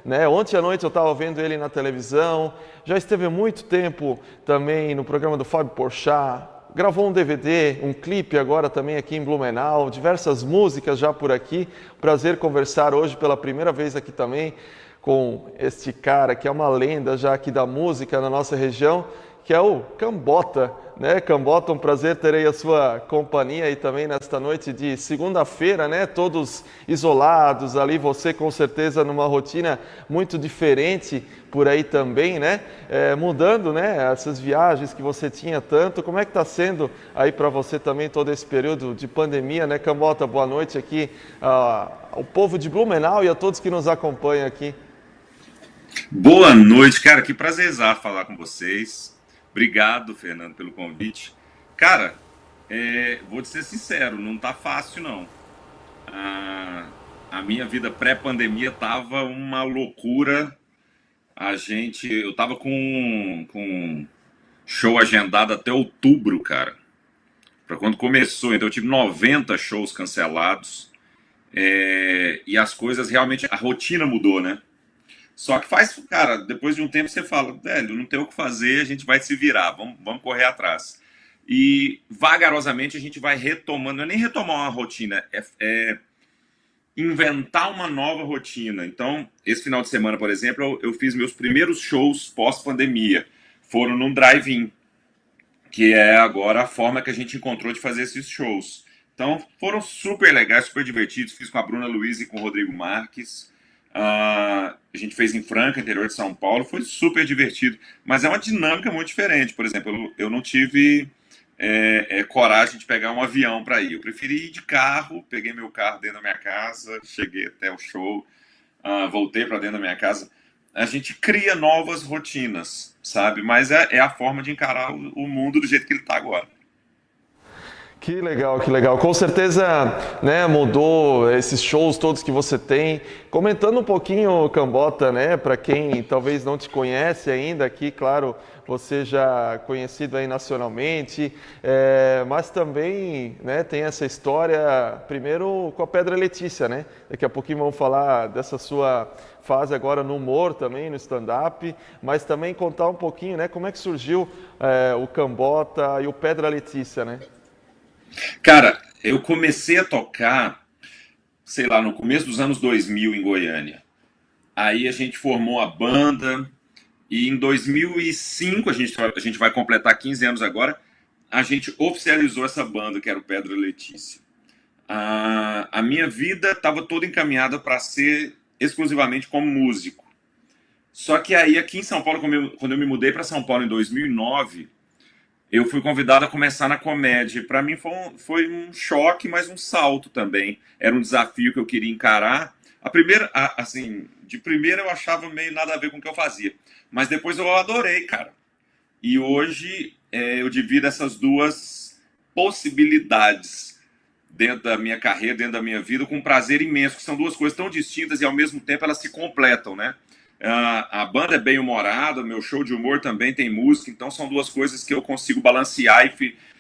né? Ontem à noite eu estava vendo ele na televisão, já esteve há muito tempo também no programa do Fábio Porchat, gravou um DVD, um clipe agora também aqui em Blumenau, diversas músicas já por aqui. Prazer conversar hoje pela primeira vez aqui também com este cara que é uma lenda já aqui da música na nossa região, que é o Cambota, né? Cambota, um prazer ter aí a sua companhia aí também nesta noite de segunda-feira, né? Todos isolados ali, você com certeza numa rotina muito diferente por aí também, né? Mudando, né? Essas viagens que você tinha tanto, como é que está sendo aí para você também todo esse período de pandemia, né? Cambota, boa noite aqui ao povo de Blumenau e a todos que nos acompanham aqui. Boa noite, cara. Que prazerzar falar com vocês. Obrigado, Fernando, pelo convite. Cara, vou te ser sincero, não tá fácil, não. A, a minha vida pré-pandemia tava uma loucura. Eu tava com show agendado até outubro, cara. Pra quando começou, então eu tive 90 shows cancelados. E as coisas realmente, a rotina mudou, né? Só que cara, depois de um tempo você fala, velho, não tem o que fazer, a gente vai se virar, vamos correr atrás. E vagarosamente a gente vai retomando, não é nem retomar uma rotina, é inventar uma nova rotina. Então, esse final de semana, por exemplo, eu fiz meus primeiros shows pós-pandemia. Foram num drive-in, que é agora a forma que a gente encontrou de fazer esses shows. Então, foram super legais, super divertidos. Fiz com a Bruna Luiz e com o Rodrigo Marques. A gente fez em Franca, interior de São Paulo, foi super divertido, mas é uma dinâmica muito diferente. Por exemplo, eu não tive coragem de pegar um avião para ir. Eu preferi ir de carro, peguei meu carro dentro da minha casa, cheguei até o show, voltei para dentro da minha casa. A gente cria novas rotinas, sabe? Mas é a forma de encarar o mundo do jeito que ele está agora. Que legal, que legal. Com certeza, né, mudou esses shows todos que você tem. Comentando um pouquinho, Cambota, né, para quem talvez não te conhece ainda, aqui, claro, você já conhecido aí nacionalmente, mas também, né, tem essa história, primeiro com a Pedra Letícia, né? Daqui a pouquinho vamos falar dessa sua fase agora no humor também, no stand-up, mas também contar um pouquinho, né, como é que surgiu o Cambota e o Pedra Letícia, né? Cara, eu comecei a tocar, sei lá, no começo dos anos 2000 em Goiânia. Aí a gente formou a banda e em 2005, a gente vai completar 15 anos agora, a gente oficializou essa banda que era o Pedra Letícia. A minha vida estava toda encaminhada para ser exclusivamente como músico. Só que aí aqui em São Paulo, quando eu me mudei para São Paulo em 2009, eu fui convidado a começar na comédia. Para mim foi um choque, mas um salto também. Era um desafio que eu queria encarar. Assim, de primeira eu achava meio nada a ver com o que eu fazia. Mas depois eu adorei, cara. E hoje eu divido essas duas possibilidades dentro da minha carreira, dentro da minha vida, com um prazer imenso, que são duas coisas tão distintas e ao mesmo tempo elas se completam, né? A banda é bem humorada, meu show de humor também tem música, então são duas coisas que eu consigo balancear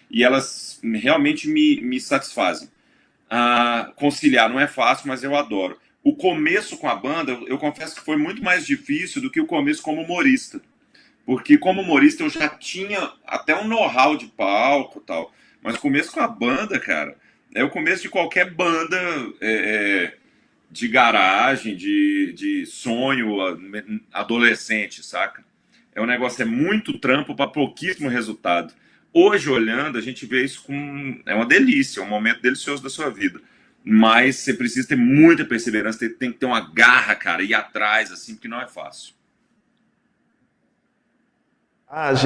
e elas realmente me satisfazem. Conciliar não é fácil, mas eu adoro. O começo com a banda, eu confesso que foi muito mais difícil do que o começo como humorista. Porque como humorista eu já tinha até um know-how de palco e tal. Mas o começo com a banda, cara, é o começo de qualquer banda de garagem, de sonho adolescente, saca? Um negócio, é muito trampo para pouquíssimo resultado. Hoje, olhando, a gente vê isso com. É uma delícia, é um momento delicioso da sua vida. Mas você precisa ter muita perseverança, tem que ter uma garra, cara, ir atrás, assim, porque não é fácil.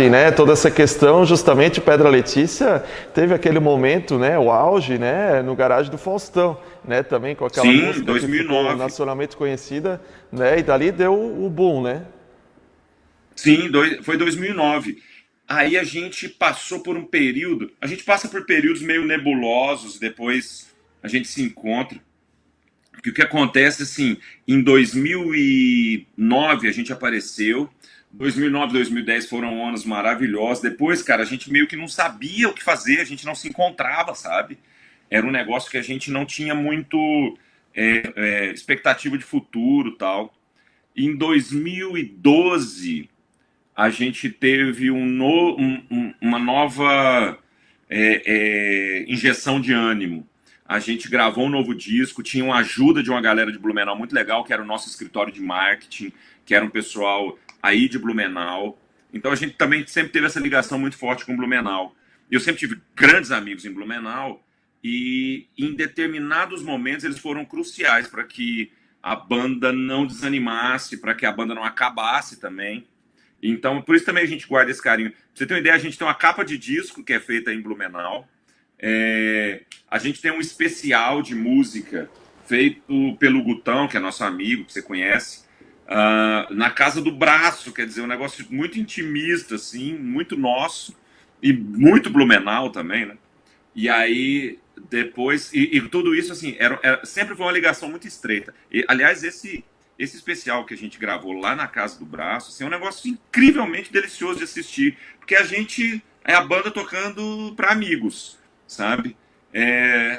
Né? Toda essa questão, justamente Pedra Letícia teve aquele momento, né, o auge, né, no garagem do Faustão, né, também com aquela Sim, música que ficou 2009. nacionalmente conhecida, né, e dali deu o boom, né? Sim, foi 2009. Aí a gente passou por um período. A gente passa por períodos meio nebulosos, depois a gente se encontra. Porque o que acontece, assim, em 2009 a gente apareceu. 2009, 2010 foram anos maravilhosos. Depois, cara, a gente meio que não sabia o que fazer, a gente não se encontrava, sabe? Era um negócio que a gente não tinha muito expectativa de futuro tal. Em 2012, a gente teve uma nova injeção de ânimo. A gente gravou um novo disco, tinha uma ajuda de uma galera de Blumenau muito legal, que era o nosso escritório de marketing, que era um pessoal aí de Blumenau. Então a gente também sempre teve essa ligação muito forte com Blumenau. Eu sempre tive grandes amigos em Blumenau e em determinados momentos eles foram cruciais para que a banda não desanimasse, para que a banda não acabasse também. Então, por isso também a gente guarda esse carinho. Pra você ter uma ideia, a gente tem uma capa de disco que é feita em Blumenau. A gente tem um especial de música feito pelo Gutão, que é nosso amigo, que você conhece, na Casa do Braço, quer dizer, um negócio muito intimista, assim, muito nosso, e muito Blumenau também, né? E aí, depois, e tudo isso, assim, sempre foi uma ligação muito estreita. E, aliás, esse especial que a gente gravou lá na Casa do Braço, assim, é um negócio incrivelmente delicioso de assistir, porque a gente é a banda tocando para amigos, sabe?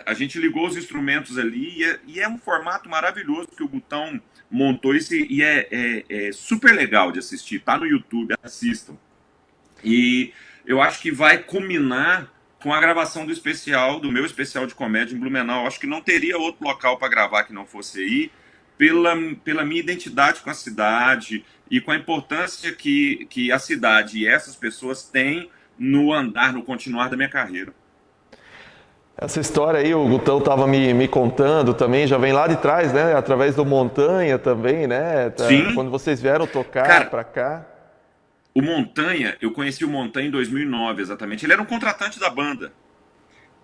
A gente ligou os instrumentos ali e é um formato maravilhoso que o Gutão montou isso e é super legal de assistir. Tá no YouTube, assistam. E eu acho que vai culminar com a gravação do especial, do meu especial de comédia em Blumenau. Eu acho que não teria outro local para gravar que não fosse aí, pela minha identidade com a cidade e com a importância que a cidade e essas pessoas têm no andar, no continuar da minha carreira. Essa história aí, o Gutão estava me contando também, já vem lá de trás, né? Através do Montanha também, né? Sim. Quando vocês vieram tocar para cá. O Montanha, eu conheci o Montanha em 2009, exatamente. Ele era um contratante da banda.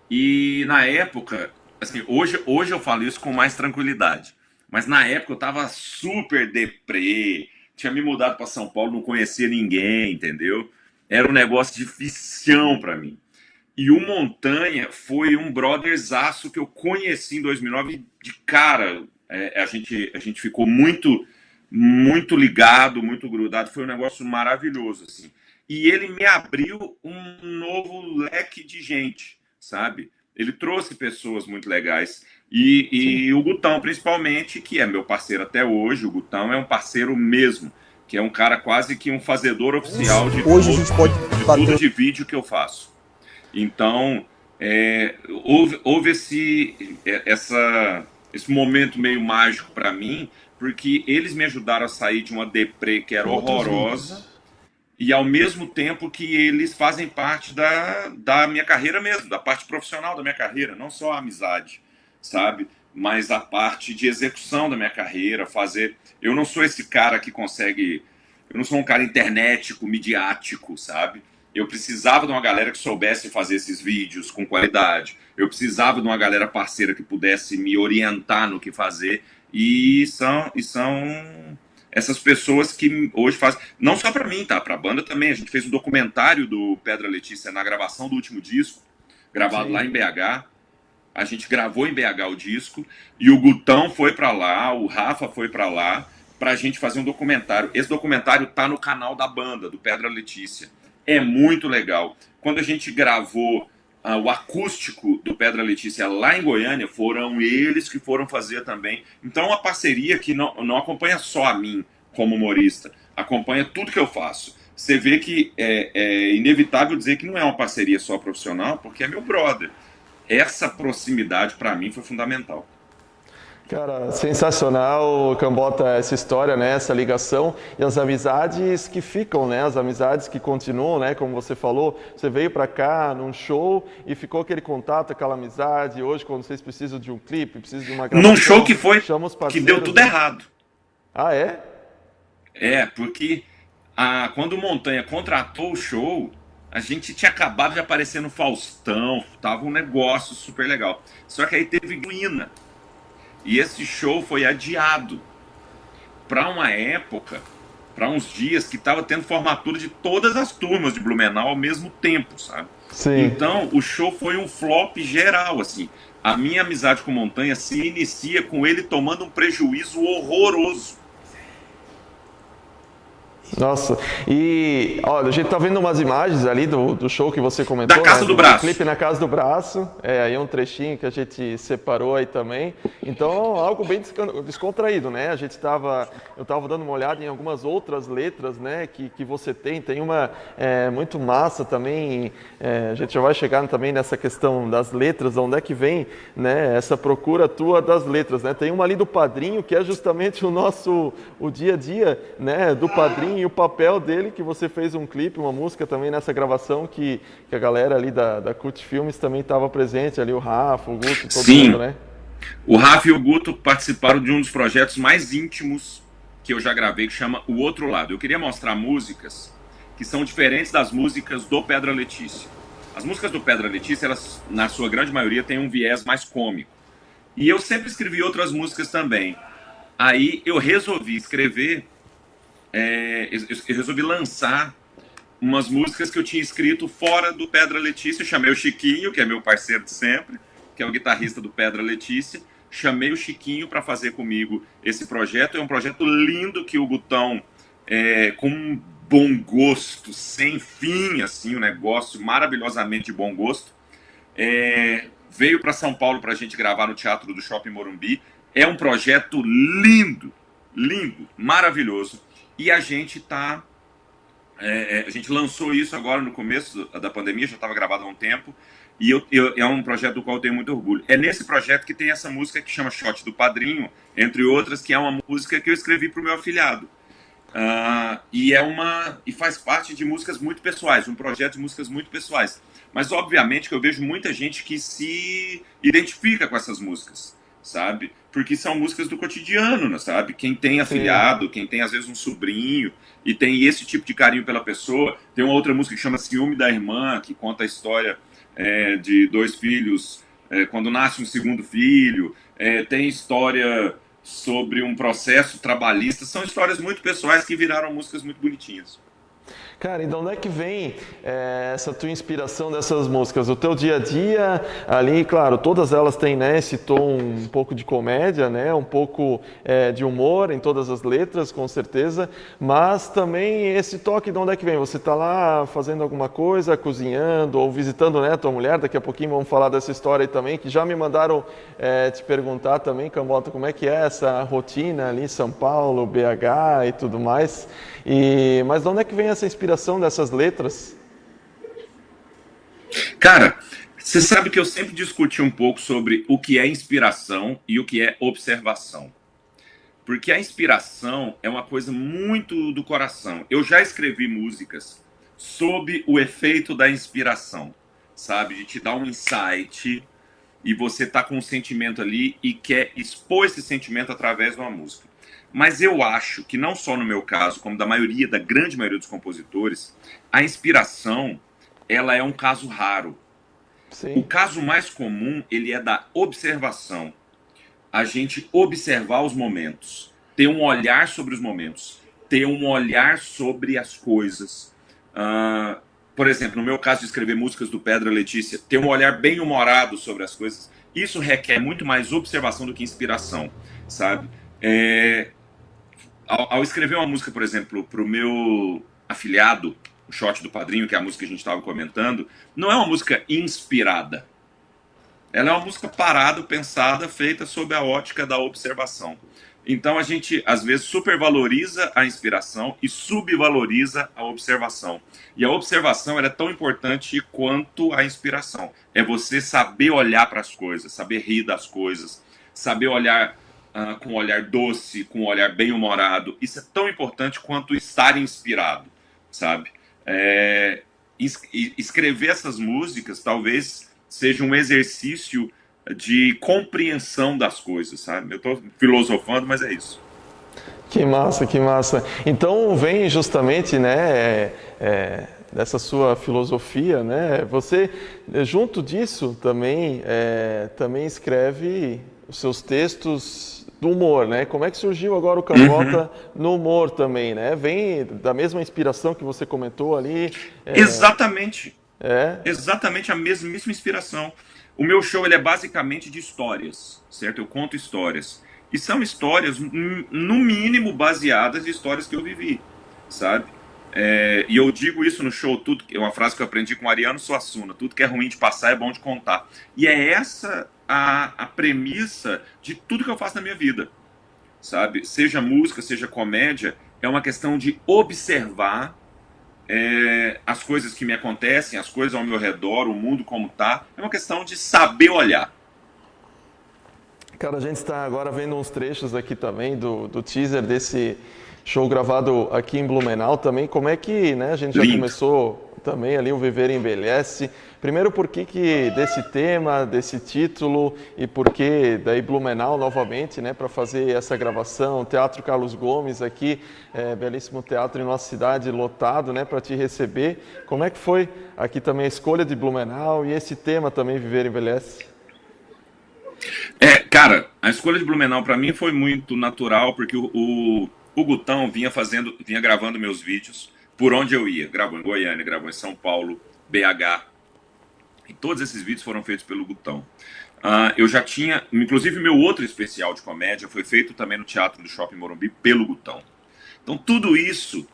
E na época, assim, hoje eu falo isso com mais tranquilidade. Mas na época eu tava super deprê, tinha me mudado para São Paulo, não conhecia ninguém, entendeu? Era um negócio dificião para mim. E o Montanha foi um brotherzaço que eu conheci em 2009 de cara. A gente ficou muito ligado, muito grudado. Foi um negócio maravilhoso, assim. E ele me abriu um novo leque de gente, sabe? Ele trouxe pessoas muito legais. E o Gutão, principalmente, que é meu parceiro até hoje. O Gutão é um parceiro mesmo, que é um cara quase que um fazedor oficial de hoje a gente pode tudo de vídeo que eu faço. Então, houve esse momento meio mágico para mim, porque eles me ajudaram a sair de uma deprê que era horrorosa, e ao mesmo tempo que eles fazem parte da minha carreira mesmo, da parte profissional da minha carreira, não só a amizade, sabe? Mas a parte de execução da minha carreira, Eu não sou esse cara que consegue... Eu não sou um cara internetico, midiático, sabe? Eu precisava de uma galera que soubesse fazer esses vídeos com qualidade. Eu precisava de uma galera parceira que pudesse me orientar no que fazer. E são essas pessoas que hoje fazem... Não só para mim, tá? Para a banda também. A gente fez um documentário do Pedra Letícia na gravação do último disco, gravado lá em BH. A gente gravou em BH o disco. E o Gutão foi para lá, o Rafa foi para lá, para a gente fazer um documentário. Esse documentário tá no canal da banda, do Pedra Letícia. É muito legal. Quando a gente gravou o acústico do Pedra Letícia lá em Goiânia, foram eles que foram fazer também. Então é uma parceria que não acompanha só a mim como humorista, acompanha tudo que eu faço. Você vê que é inevitável dizer que não é uma parceria só profissional, porque é meu brother. Essa proximidade para mim foi fundamental. Cara, sensacional, Cambota, essa história, né, essa ligação e as amizades que ficam, né, as amizades que continuam, né, como você falou, você veio para cá num show e ficou aquele contato, aquela amizade, hoje quando vocês precisam de um clipe, precisam de uma gravação... Num show que foi, que deu tudo né? errado. Ah, é? Porque quando o Montanha contratou o show, a gente tinha acabado de aparecer no Faustão, tava um negócio super legal. Só que aí teve ruína. E esse show foi adiado para uma época, para uns dias que estava tendo formatura de todas as turmas de Blumenau ao mesmo tempo, sabe? Sim. Então o show foi um flop geral, assim. A minha amizade com o Montanha se inicia com ele tomando um prejuízo horroroso. Nossa, e olha, a gente tá vendo umas imagens ali do show que você Da comentou, né? Casa do Do Braço. clipe na Casa do Braço. É, aí um trechinho que a gente separou aí também. Então, algo bem descontraído, né? Eu tava dando uma olhada em algumas outras letras, né? Que você tem. Tem uma muito massa também. A gente já vai chegar também nessa questão das letras, de onde é que vem, né? Essa procura tua das letras, né? Tem uma ali do Padrinho, que é justamente o dia a dia, né? Do Padrinho e o papel dele, que você fez um clipe, uma música também nessa gravação, que a galera ali da Cult Filmes também estava presente, ali o Rafa, o Guto, todo mundo, Sim, né? o Rafa e o Guto participaram de um dos projetos mais íntimos que eu já gravei, que chama O Outro Lado. Eu queria mostrar músicas que são diferentes das músicas do Pedra Letícia. As músicas do Pedra Letícia, elas, na sua grande maioria, têm um viés mais cômico. E eu sempre escrevi outras músicas também. Aí eu resolvi escrever, eu resolvi lançar umas músicas que eu tinha escrito fora do Pedra Letícia. Eu chamei o Chiquinho, que é meu parceiro de sempre, que é o guitarrista do Pedra Letícia. Chamei o Chiquinho para fazer comigo esse projeto. É um projeto lindo que o Gutão, com um bom gosto, sem fim, assim, um negócio maravilhosamente de bom gosto, veio para São Paulo para a gente gravar no Teatro do Shopping Morumbi. É um projeto lindo, lindo, maravilhoso. E a gente tá a gente lançou isso agora no começo da pandemia, já estava gravado há um tempo, e é um projeto do qual eu tenho muito orgulho. É nesse projeto que tem essa música que chama Shot do Padrinho, entre outras, que é uma música que eu escrevi para o meu afilhado. E faz parte de músicas muito pessoais, um projeto de músicas muito pessoais. Mas obviamente que eu vejo muita gente que se identifica com essas músicas, sabe? Porque são músicas do cotidiano, né, sabe? Quem tem Sim. afilhado, quem tem às vezes um sobrinho e tem esse tipo de carinho pela pessoa. Tem uma outra música que chama Ciúme da Irmã, que conta a história de dois filhos quando nasce um segundo filho. Tem história sobre um processo trabalhista. São histórias muito pessoais que viraram músicas muito bonitinhas. Cara, e de onde é que vem essa tua inspiração dessas músicas? O teu dia a dia ali, claro, todas elas têm, né, esse tom um pouco de comédia, né, um pouco de humor em todas as letras, com certeza, mas também esse toque de onde é que vem? Você está lá fazendo alguma coisa, cozinhando ou visitando, né, tua mulher, daqui a pouquinho vamos falar dessa história aí também, que já me mandaram te perguntar também, Cambota, como é que é essa rotina ali, São Paulo, BH e tudo mais. Mas de onde é que vem essa inspiração dessas letras? Cara, você sabe que eu sempre discuti um pouco sobre o que é inspiração e o que é observação. Porque a inspiração é uma coisa muito do coração. Eu já escrevi músicas sob o efeito da inspiração, sabe? De te dar um insight e você tá com um sentimento ali e quer expor esse sentimento através de uma música. Mas eu acho que não só no meu caso, como da grande maioria dos compositores, a inspiração, ela é um caso raro. O Sim. caso mais comum, ele é da observação. A gente observar os momentos, ter um olhar sobre os momentos, ter um olhar sobre as coisas. Ah, por exemplo, no meu caso de escrever músicas do Pedra Letícia, ter um olhar bem humorado sobre as coisas, isso requer muito mais observação do que inspiração, sabe? Ao escrever uma música, por exemplo, para o meu afilhado, o Shot do Padrinho, que é a música que a gente estava comentando, não é uma música inspirada. Ela é uma música parada, pensada, feita sob a ótica da observação. Então a gente, às vezes, supervaloriza a inspiração e subvaloriza a observação. E a observação ela é tão importante quanto a inspiração. É você saber olhar para as coisas, saber rir das coisas, saber olhar com um olhar doce, com um olhar bem-humorado. Isso é tão importante quanto estar inspirado, sabe? Escrever essas músicas talvez seja um exercício de compreensão das coisas, sabe? Eu estou filosofando, mas é isso. Que massa, que massa. Então vem justamente, né, dessa sua filosofia, né? Você, junto disso, também escreve os seus textos do humor, né? Como é que surgiu agora o Uhum. Cambota no humor também, né? Vem da mesma inspiração que você comentou ali, Exatamente. é, Exatamente a mesmíssima inspiração. O meu show ele é basicamente de histórias, certo? Eu conto histórias. E são histórias, no mínimo, baseadas em histórias que eu vivi. sabe? E eu digo isso no show, tudo, é uma frase que eu aprendi com o Ariano Suassuna, tudo que é ruim de passar é bom de contar. E é essa a premissa de tudo que eu faço na minha vida, sabe? Seja música, seja comédia, é uma questão de observar as coisas que me acontecem, as coisas ao meu redor, o mundo como tá. É uma questão de saber olhar. Cara, a gente está agora vendo uns trechos aqui também do teaser desse show gravado aqui em Blumenau também. Como é que, né, a gente já Lindo. começou também ali o Viver Envelhece. Primeiro, por que desse tema, desse título e por que daí Blumenau novamente, né, para fazer essa gravação? Teatro Carlos Gomes aqui, belíssimo teatro em nossa cidade, lotado, né, para te receber. Como é que foi aqui também a escolha de Blumenau e esse tema também, Viver Envelhece? Cara, a escolha de Blumenau pra mim foi muito natural, porque o Gutão vinha gravando meus vídeos por onde eu ia. Gravou em Goiânia, gravou em São Paulo, BH. E todos esses vídeos foram feitos pelo Gutão. Eu já tinha, inclusive meu outro especial de comédia foi feito também no Teatro do Shopping Morumbi pelo Gutão. Então tudo isso,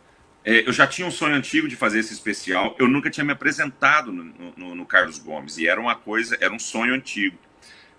eu já tinha um sonho antigo de fazer esse especial. Eu nunca tinha me apresentado no Carlos Gomes e era um sonho antigo.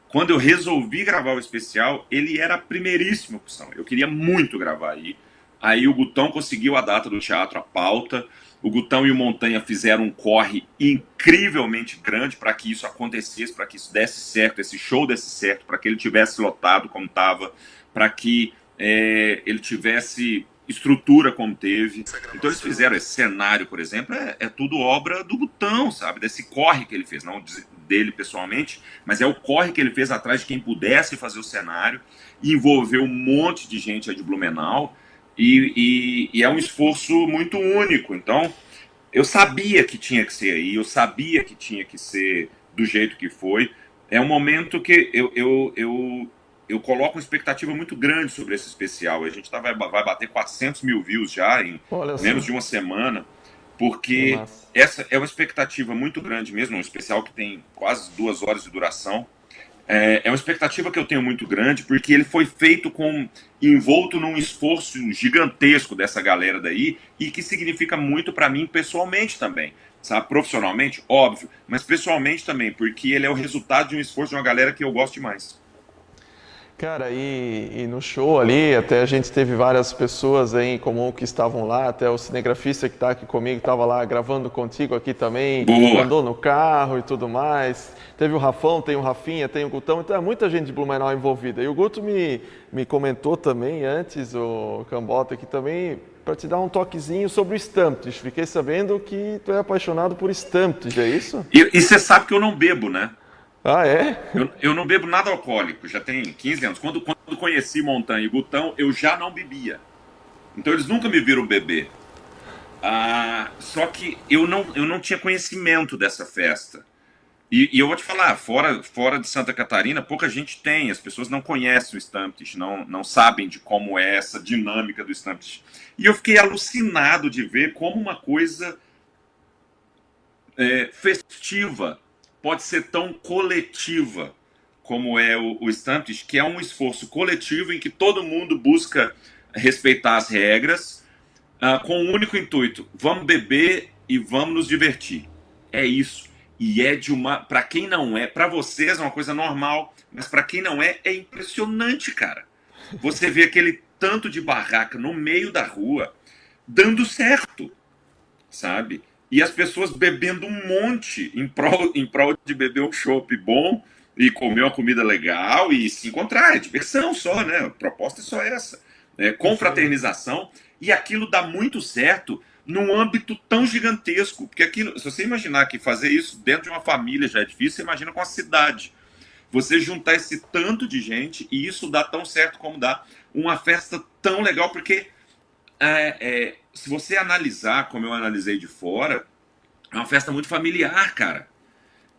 Quando eu resolvi gravar o especial, ele era a primeiríssima opção. Eu queria muito gravar aí. Aí o Gutão conseguiu a data do teatro, a pauta. O Gutão e o Montanha fizeram um corre incrivelmente grande para que isso acontecesse, para que isso desse certo, esse show desse certo, para que ele tivesse lotado como estava, para que ele tivesse estrutura como teve. Então eles fizeram esse cenário, por exemplo, é tudo obra do Gutão, sabe? Desse corre que ele fez, não dele pessoalmente, mas é o corre que ele fez atrás de quem pudesse fazer o cenário, e envolveu um monte de gente aí de Blumenau, e é um esforço muito único. Então, eu sabia que tinha que ser aí, eu sabia que tinha que ser do jeito que foi. É um momento que eu coloco uma expectativa muito grande sobre esse especial. A gente vai bater 400 mil views já em Olha menos só, de uma semana, que porque massa. essa é uma expectativa muito grande mesmo, um especial que tem quase 2 horas de duração. Uma expectativa que eu tenho muito grande, porque ele foi feito envolto num esforço gigantesco dessa galera daí, e que significa muito para mim pessoalmente também, sabe? Profissionalmente, óbvio, mas pessoalmente também, porque ele é o resultado de um esforço de uma galera que eu gosto demais. Cara, e no show ali, até a gente teve várias pessoas aí em comum que estavam lá, até o cinegrafista que está aqui comigo estava lá gravando contigo aqui também, Boa! andou no carro e tudo mais. Teve o Rafão, tem o Rafinha, tem o Gutão, então é muita gente de Blumenau envolvida. E o Guto me comentou também antes, o Cambota aqui também, para te dar um toquezinho sobre o Stamptish. Fiquei sabendo que tu é apaixonado por Stamptish, é isso? E você sabe que eu não bebo, né? Ah, é? Eu não bebo nada alcoólico, já tem 15 anos. Quando conheci Montanha e Gutão, eu já não bebia. Então eles nunca me viram beber. Só que eu não tinha conhecimento dessa festa. E eu vou te falar, fora de Santa Catarina, pouca gente tem. As pessoas não conhecem o Stamptish, não sabem de como é essa dinâmica do Stamptish. E eu fiquei alucinado de ver como uma coisa festiva pode ser tão coletiva como é o Stamptish, que é um esforço coletivo em que todo mundo busca respeitar as regras, com o único intuito: vamos beber e vamos nos divertir. É isso. E é de uma. Para quem não é, para vocês é uma coisa normal, mas para quem não é, é impressionante, cara. Você vê aquele tanto de barraca no meio da rua dando certo, sabe? E as pessoas bebendo um monte em prol de beber um chopp bom e comer uma comida legal e se encontrar. É diversão só, né? A proposta é só essa. Isso aí. Confraternização. E aquilo dá muito certo num âmbito tão gigantesco. Porque aquilo, se você imaginar que fazer isso dentro de uma família já é difícil, você imagina com a cidade. Você juntar esse tanto de gente e isso dá tão certo como dá uma festa tão legal, porque se você analisar, como eu analisei de fora, é uma festa muito familiar, cara.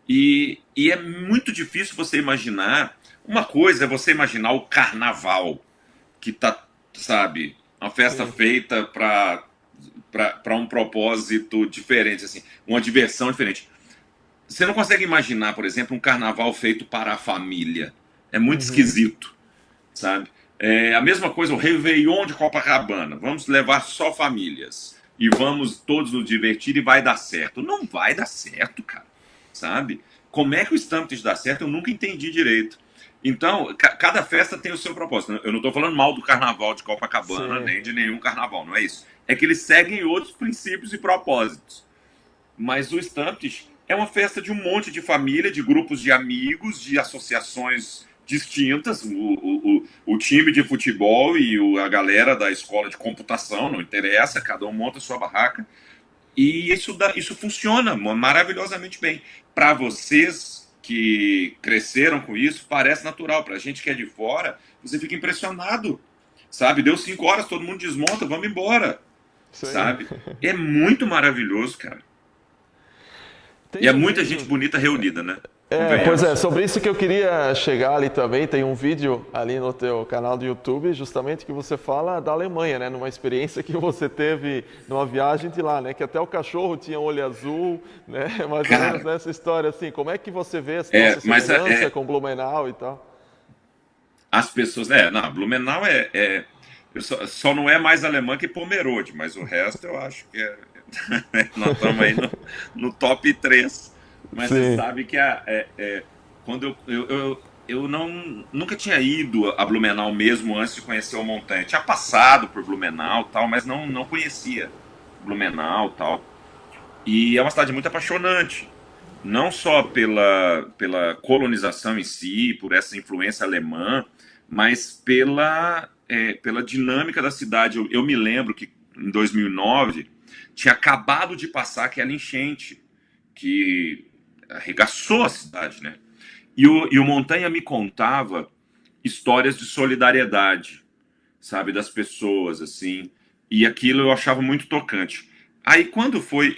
E é muito difícil você imaginar. Uma coisa é você imaginar o carnaval, que tá, sabe, uma festa Sim. feita para um propósito diferente, assim, uma diversão diferente. Você não consegue imaginar, por exemplo, um carnaval feito para a família. É muito Uhum. esquisito, sabe? A mesma coisa, o Réveillon de Copacabana. Vamos levar só famílias. E vamos todos nos divertir e vai dar certo. Não vai dar certo, cara. Sabe? Como é que o Stampede dá certo? Eu nunca entendi direito. Então, cada festa tem o seu propósito. Eu não estou falando mal do carnaval de Copacabana, Sim. nem de nenhum carnaval, não é isso. É que eles seguem outros princípios e propósitos. Mas o Stamped é uma festa de um monte de família, de grupos de amigos, de associações distintas, o time de futebol e a galera da escola de computação, não interessa, cada um monta a sua barraca. E isso funciona maravilhosamente bem. Para vocês que cresceram com isso, parece natural. Para a gente que é de fora, você fica impressionado. Sabe? Deu 5 horas, todo mundo desmonta, vamos embora. Isso aí. Sabe? É muito maravilhoso, cara. E Tem é um muita gente vídeo. bonita reunida, né? Pois é, Convenhamos. sobre isso que eu queria chegar ali também. Tem um vídeo ali no teu canal do YouTube, justamente que você fala da Alemanha, né? Numa experiência que você teve numa viagem de lá, né? Que até o cachorro tinha olho azul, né? Mais ou menos Cara, nessa história assim. Como é que você vê essa nossa mas semelhança com Blumenau e tal? as pessoas. Não, Blumenau só não é mais alemã que Pomerode, mas o resto eu acho que é. Nós estamos aí no top 3. Mas você Sim, sabe que quando eu nunca tinha ido a Blumenau mesmo antes de conhecer o Montanha. Tinha passado por Blumenau tal, mas não conhecia Blumenau tal. E é uma cidade muito apaixonante. Não só pela colonização em si, por essa influência alemã, mas pela dinâmica da cidade. Eu me lembro que em 2009 tinha acabado de passar aquela enchente que arregaçou a cidade, né? E o Montanha me contava histórias de solidariedade, sabe, das pessoas, assim, e aquilo eu achava muito tocante. Aí quando foi,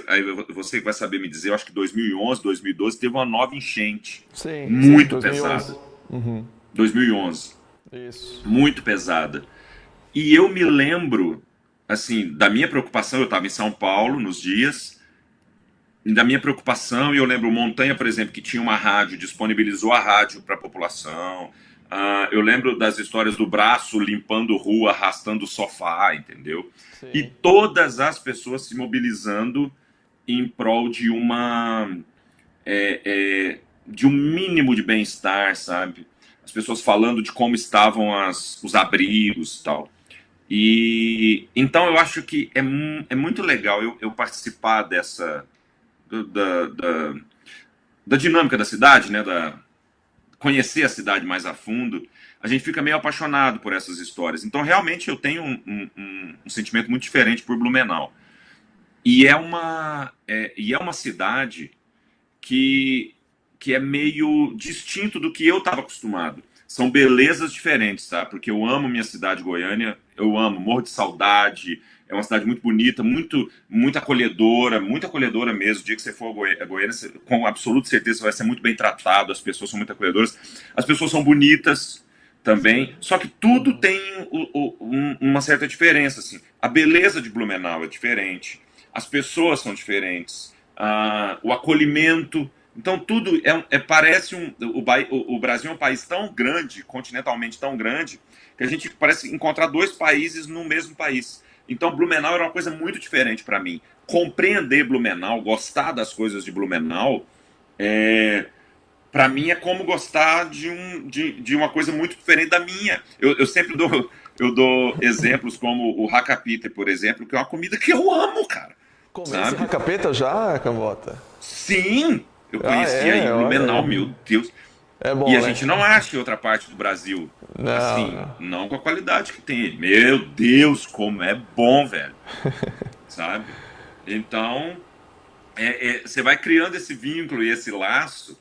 aí você vai saber me dizer, eu acho que 2011, 2012 teve uma nova enchente, sim, sim, muito 2011. pesada. 2011, Isso. muito pesada. E eu me lembro, assim, da minha preocupação, eu estava em São Paulo nos dias, da minha preocupação, e eu lembro Montanha, por exemplo, que tinha uma rádio, disponibilizou a rádio para a população. Eu lembro das histórias do braço limpando rua, arrastando o sofá, entendeu? E Sim. todas as pessoas se mobilizando em prol de um mínimo de bem-estar, sabe? As pessoas falando de como estavam os abrigos e tal. E então eu acho que é muito legal eu participar do- da, da, da dinâmica da cidade, né? Conhecer a cidade mais a fundo. A gente fica meio apaixonado por essas histórias. Então, realmente, eu tenho um sentimento muito diferente por Blumenau. E é uma cidade que, que é meio distinto do que eu estava acostumado. São belezas diferentes, tá? Porque eu amo minha cidade, Goiânia, eu amo, morro de saudade. É uma cidade muito bonita, muito acolhedora mesmo. O dia que você for a Goiânia, com absoluta certeza você vai ser muito bem tratado. As pessoas são muito acolhedoras, as pessoas são bonitas também. Só que tudo tem uma certa diferença, assim. A beleza de Blumenau é diferente, as pessoas são diferentes, o acolhimento. Então tudo parece o Brasil é um país tão grande, continentalmente tão grande, que a gente parece encontrar dois países no mesmo país. Então Blumenau era uma coisa muito diferente para mim. Compreender Blumenau, gostar das coisas de Blumenau, é, para mim é como gostar de uma coisa muito diferente da minha. Eu sempre eu dou exemplos como o Hakapita, por exemplo, que é uma comida que eu amo, cara. Comer esse Sabe? racapeta já, Cambota? Sim, eu Ah, conheci aí é, olha Blumenau, aí. meu Deus. É E bom, a né? gente não acha em outra parte do Brasil. Não, Assim, não. não com a qualidade que tem. Meu Deus, como é bom, velho. Sabe? Então, você vai criando esse vínculo e esse laço.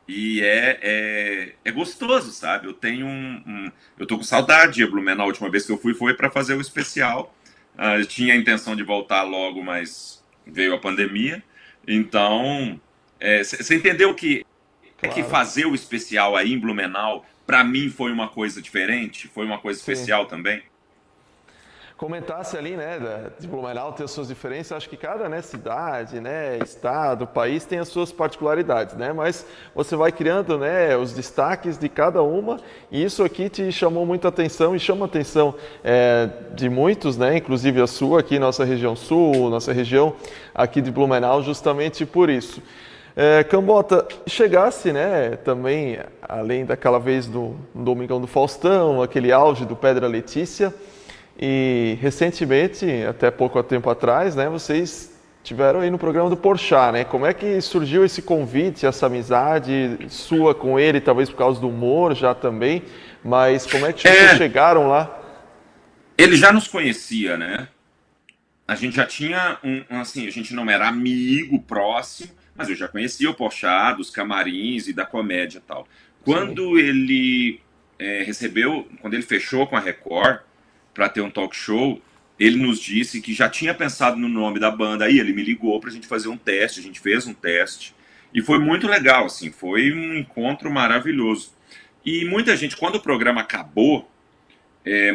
E é gostoso, sabe? Eu tô com saudade de Blumenau. A última vez que eu fui foi para fazer o especial. Eu tinha a intenção de voltar logo, mas veio a pandemia. Então, você entendeu que é que Claro. fazer o especial aí em Blumenau, para mim foi uma coisa diferente? Foi uma coisa Sim. especial também? comentasse ali, né, de Blumenau ter as suas diferenças, acho que cada, né, cidade, né, estado, país tem as suas particularidades, né, mas você vai criando, né, os destaques de cada uma e isso aqui te chamou muita atenção e chama a atenção de muitos, né, inclusive a sua aqui, nossa região sul, nossa região aqui de Blumenau, justamente por isso. Cambota, chegasse, né, também, além daquela vez do Domingão do Faustão, aquele auge do Pedra Letícia, e recentemente, até pouco tempo atrás, né, vocês tiveram aí no programa do Porchat, né? Como é que surgiu esse convite, essa amizade sua com ele, talvez por causa do humor já também, mas como é que vocês chegaram lá? Ele já nos conhecia, né? A gente já tinha assim, a gente não era amigo próximo, mas eu já conhecia o Porchat dos camarins e da comédia e tal. Sim, Quando ele quando ele fechou com a Record para ter um talk show, ele nos disse que já tinha pensado no nome da banda. Aí ele me ligou pra gente fazer um teste, a gente fez um teste e foi muito legal, assim, foi um encontro maravilhoso. E muita gente, quando o programa acabou,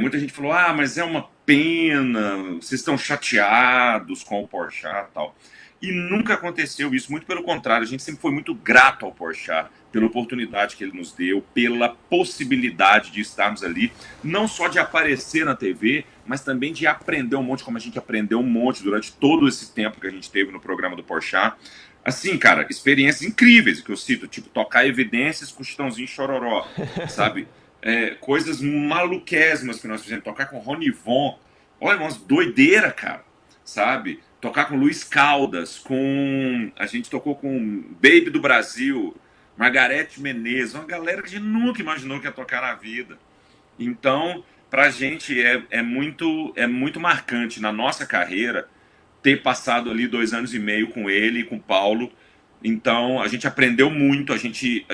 muita gente falou: ah, mas é uma pena, vocês estão chateados com o Porchat e tal. E nunca aconteceu isso, muito pelo contrário, a gente sempre foi muito grato ao Porchat pela oportunidade que ele nos deu, pela possibilidade de estarmos ali, não só de aparecer na TV, mas também de aprender um monte, como a gente aprendeu um monte durante todo esse tempo que a gente teve no programa do Porchat. Assim, cara, experiências incríveis que eu cito, tipo tocar Evidências com Chitãozinho e Chororó, sabe? Coisas maluquésmas que nós fizemos, tocar com Ronivon, olha, umas doideira, cara, sabe? Tocar com Luiz Caldas, a gente tocou com Baby do Brasil, Margarete Menezes, uma galera que a gente nunca imaginou que ia tocar na vida. Então, pra gente é muito marcante na nossa carreira ter passado ali 2 anos e meio com ele e com o Paulo. Então, a gente aprendeu muito, a gente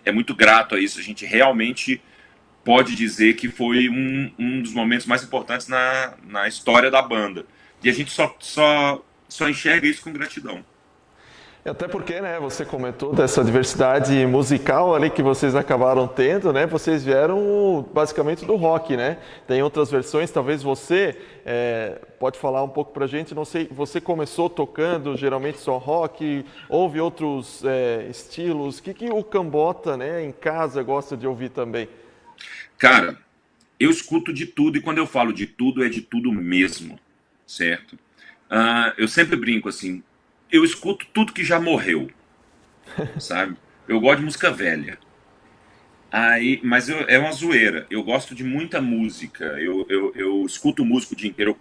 é muito grato a isso, a gente realmente pode dizer que foi um dos momentos mais importantes na história da banda. E a gente só enxerga isso com gratidão. até porque, né, você comentou dessa diversidade musical ali que vocês acabaram tendo, né? Vocês vieram basicamente do rock, né? Tem outras versões, talvez você pode falar um pouco pra gente, não sei, você começou tocando geralmente só rock, houve outros estilos, o que o Cambota, né, em casa gosta de ouvir também? Cara, eu escuto de tudo, e quando eu falo de tudo, é de tudo mesmo, certo? Eu sempre brinco assim, eu escuto tudo que já morreu, sabe? Eu gosto de música velha. Mas é uma zoeira. Eu gosto de muita música. Eu escuto música o dia inteiro.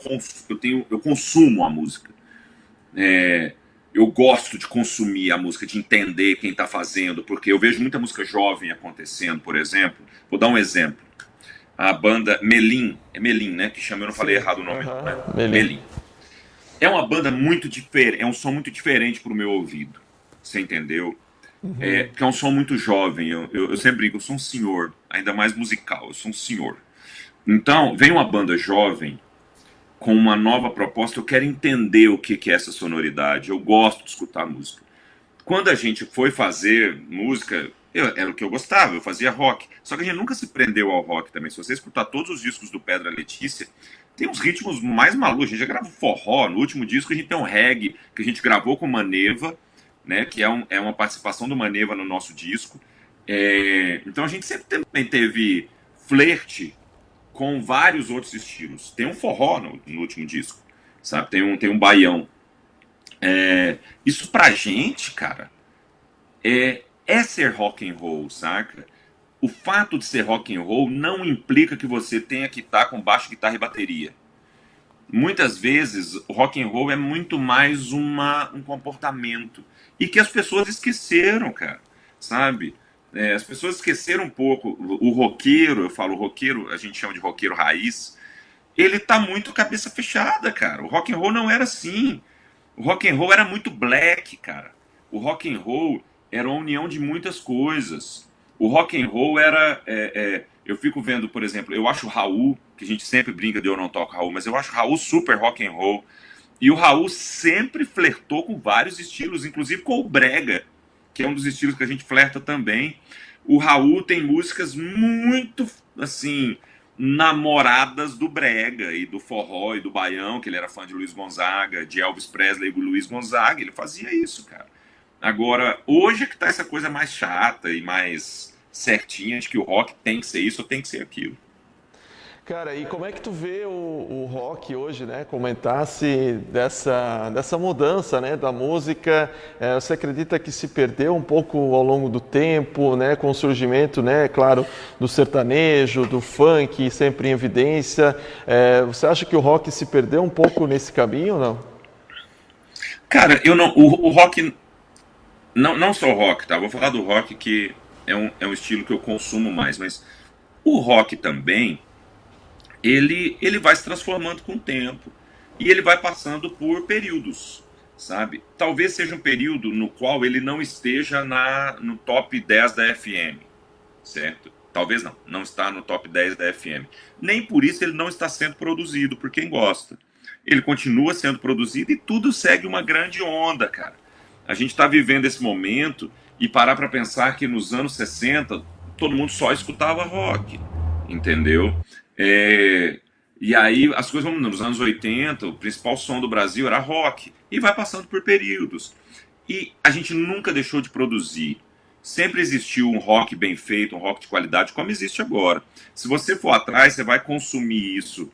Eu consumo a música. É, eu gosto de consumir a música, de entender quem está fazendo, porque eu vejo muita música jovem acontecendo, por exemplo. Vou dar um exemplo. A banda Melim, é Melim, né? Que chama, eu não falei Sim, errado o nome, não, né? Melim. Melim. É uma banda muito diferente, é um som muito diferente pro meu ouvido. Você entendeu? Que é um som muito jovem. Eu sempre brinco, eu sou um senhor, ainda mais musical, eu sou um senhor. Então, vem uma banda jovem com uma nova proposta, eu quero entender o que é essa sonoridade, eu gosto de escutar música. Quando a gente foi fazer música, era o que eu gostava, eu fazia rock. Só que a gente nunca se prendeu ao rock também. Se você escutar todos os discos do Pedra Letícia, tem uns ritmos mais malucos. A gente já gravou forró, no último disco a gente tem um reggae que a gente gravou com Maneva, né, que é uma participação do Maneva no nosso disco. Então a gente sempre também teve flerte com vários outros estilos. Tem um forró no último disco, sabe? Tem um baião. Isso pra gente, cara, é ser rock and roll, saca? O fato de ser rock and roll não implica que você tenha que estar com baixo, guitarra e bateria. Muitas vezes o rock and roll é muito mais um comportamento e que as pessoas esqueceram, cara, sabe? As pessoas esqueceram um pouco o roqueiro, eu falo roqueiro, a gente chama de roqueiro raiz, ele tá muito cabeça fechada, cara. O rock and roll não era assim. O rock and roll era muito black, cara. O rock and roll era a união de muitas coisas. O rock and roll eu fico vendo, por exemplo, eu acho o Raul, que a gente sempre brinca de eu não toco Raul, mas eu acho o Raul super rock and roll. E o Raul sempre flertou com vários estilos, inclusive com o brega, que é um dos estilos que a gente flerta também. O Raul tem músicas muito, assim, namoradas do brega e do forró e do baião, que ele era fã de Luiz Gonzaga, de Elvis Presley e Luiz Gonzaga, ele fazia isso, cara. Agora, hoje é que tá essa coisa mais chata e mais certinha de que o rock tem que ser isso ou tem que ser aquilo. Cara, e como é que tu vê o rock hoje, né? Comentasse dessa mudança, né, da música. Você acredita que se perdeu um pouco ao longo do tempo, né, com o surgimento, né, claro, do sertanejo, do funk, sempre em evidência. Você acha que o rock se perdeu um pouco nesse caminho ou não? Cara, eu não. O rock. Não, não só o rock, tá? Vou falar do rock que é um estilo que eu consumo mais, mas o rock também, ele vai se transformando com o tempo. E ele vai passando por períodos, sabe? Talvez seja um período no qual ele não esteja no top 10 da FM, certo? Talvez não, não está no top 10 da FM. Nem por isso ele não está sendo produzido por quem gosta. Ele continua sendo produzido e tudo segue uma grande onda, cara. A gente está vivendo esse momento e parar para pensar que nos anos 60 todo mundo só escutava rock, entendeu? É, e aí as coisas vão mudando. Nos anos 80 o principal som do Brasil era rock e vai passando por períodos. E a gente nunca deixou de produzir. Sempre existiu um rock bem feito, um rock de qualidade, como existe agora. Se você for atrás, você vai consumir isso,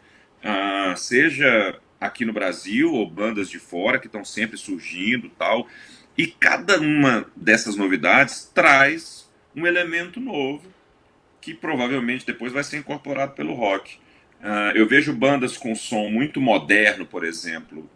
seja aqui no Brasil ou bandas de fora que estão sempre surgindo, tal. E cada uma dessas novidades traz um elemento novo que provavelmente depois vai ser incorporado pelo rock. Eu vejo bandas com som muito moderno, por exemplo,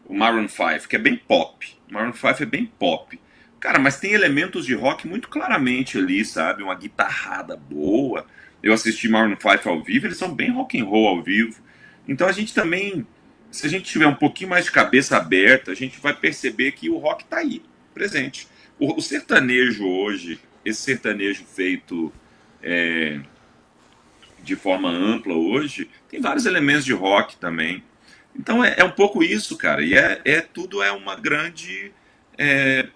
o Maroon 5, que é bem pop. O Maroon 5 é bem pop. Cara, mas tem elementos de rock muito claramente ali, sabe? Uma guitarrada boa. Eu assisti Maroon 5 ao vivo, eles são bem rock and roll ao vivo. Então a gente também, se a gente tiver um pouquinho mais de cabeça aberta, a gente vai perceber que o rock tá aí, presente. O sertanejo hoje, esse sertanejo feito de forma ampla hoje, tem vários elementos de rock também. Então é um pouco isso, cara. E tudo é uma grande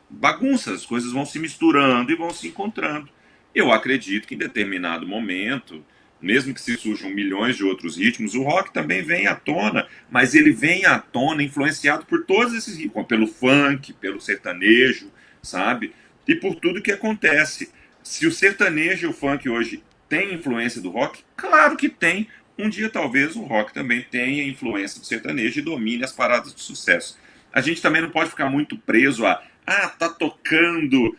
bagunça. As coisas vão se misturando e vão se encontrando. Eu acredito que em determinado momento, mesmo que se surjam milhões de outros ritmos, o rock também vem à tona, mas ele vem à tona influenciado por todos esses ritmos, pelo funk, pelo sertanejo, sabe? E por tudo que acontece. Se o sertanejo e o funk hoje têm influência do rock, claro que tem. Um dia talvez o rock também tenha influência do sertanejo e domine as paradas de sucesso. A gente também não pode ficar muito preso tá tocando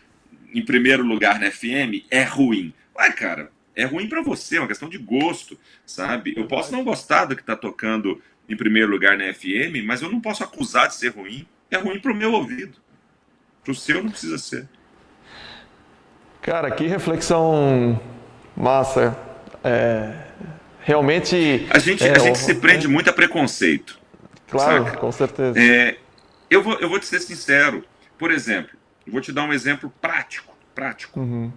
em primeiro lugar na FM, é ruim. Vai, cara, é ruim pra você, é uma questão de gosto, sabe? Eu posso não gostar do que tá tocando em primeiro lugar na FM, mas eu não posso acusar de ser ruim. É ruim pro meu ouvido. Pro seu não precisa ser. Cara, que reflexão massa. Realmente. A gente se prende muito a preconceito, Claro, saca? com certeza. Eu vou te ser sincero. Por exemplo, eu vou te dar um exemplo prático. Prático.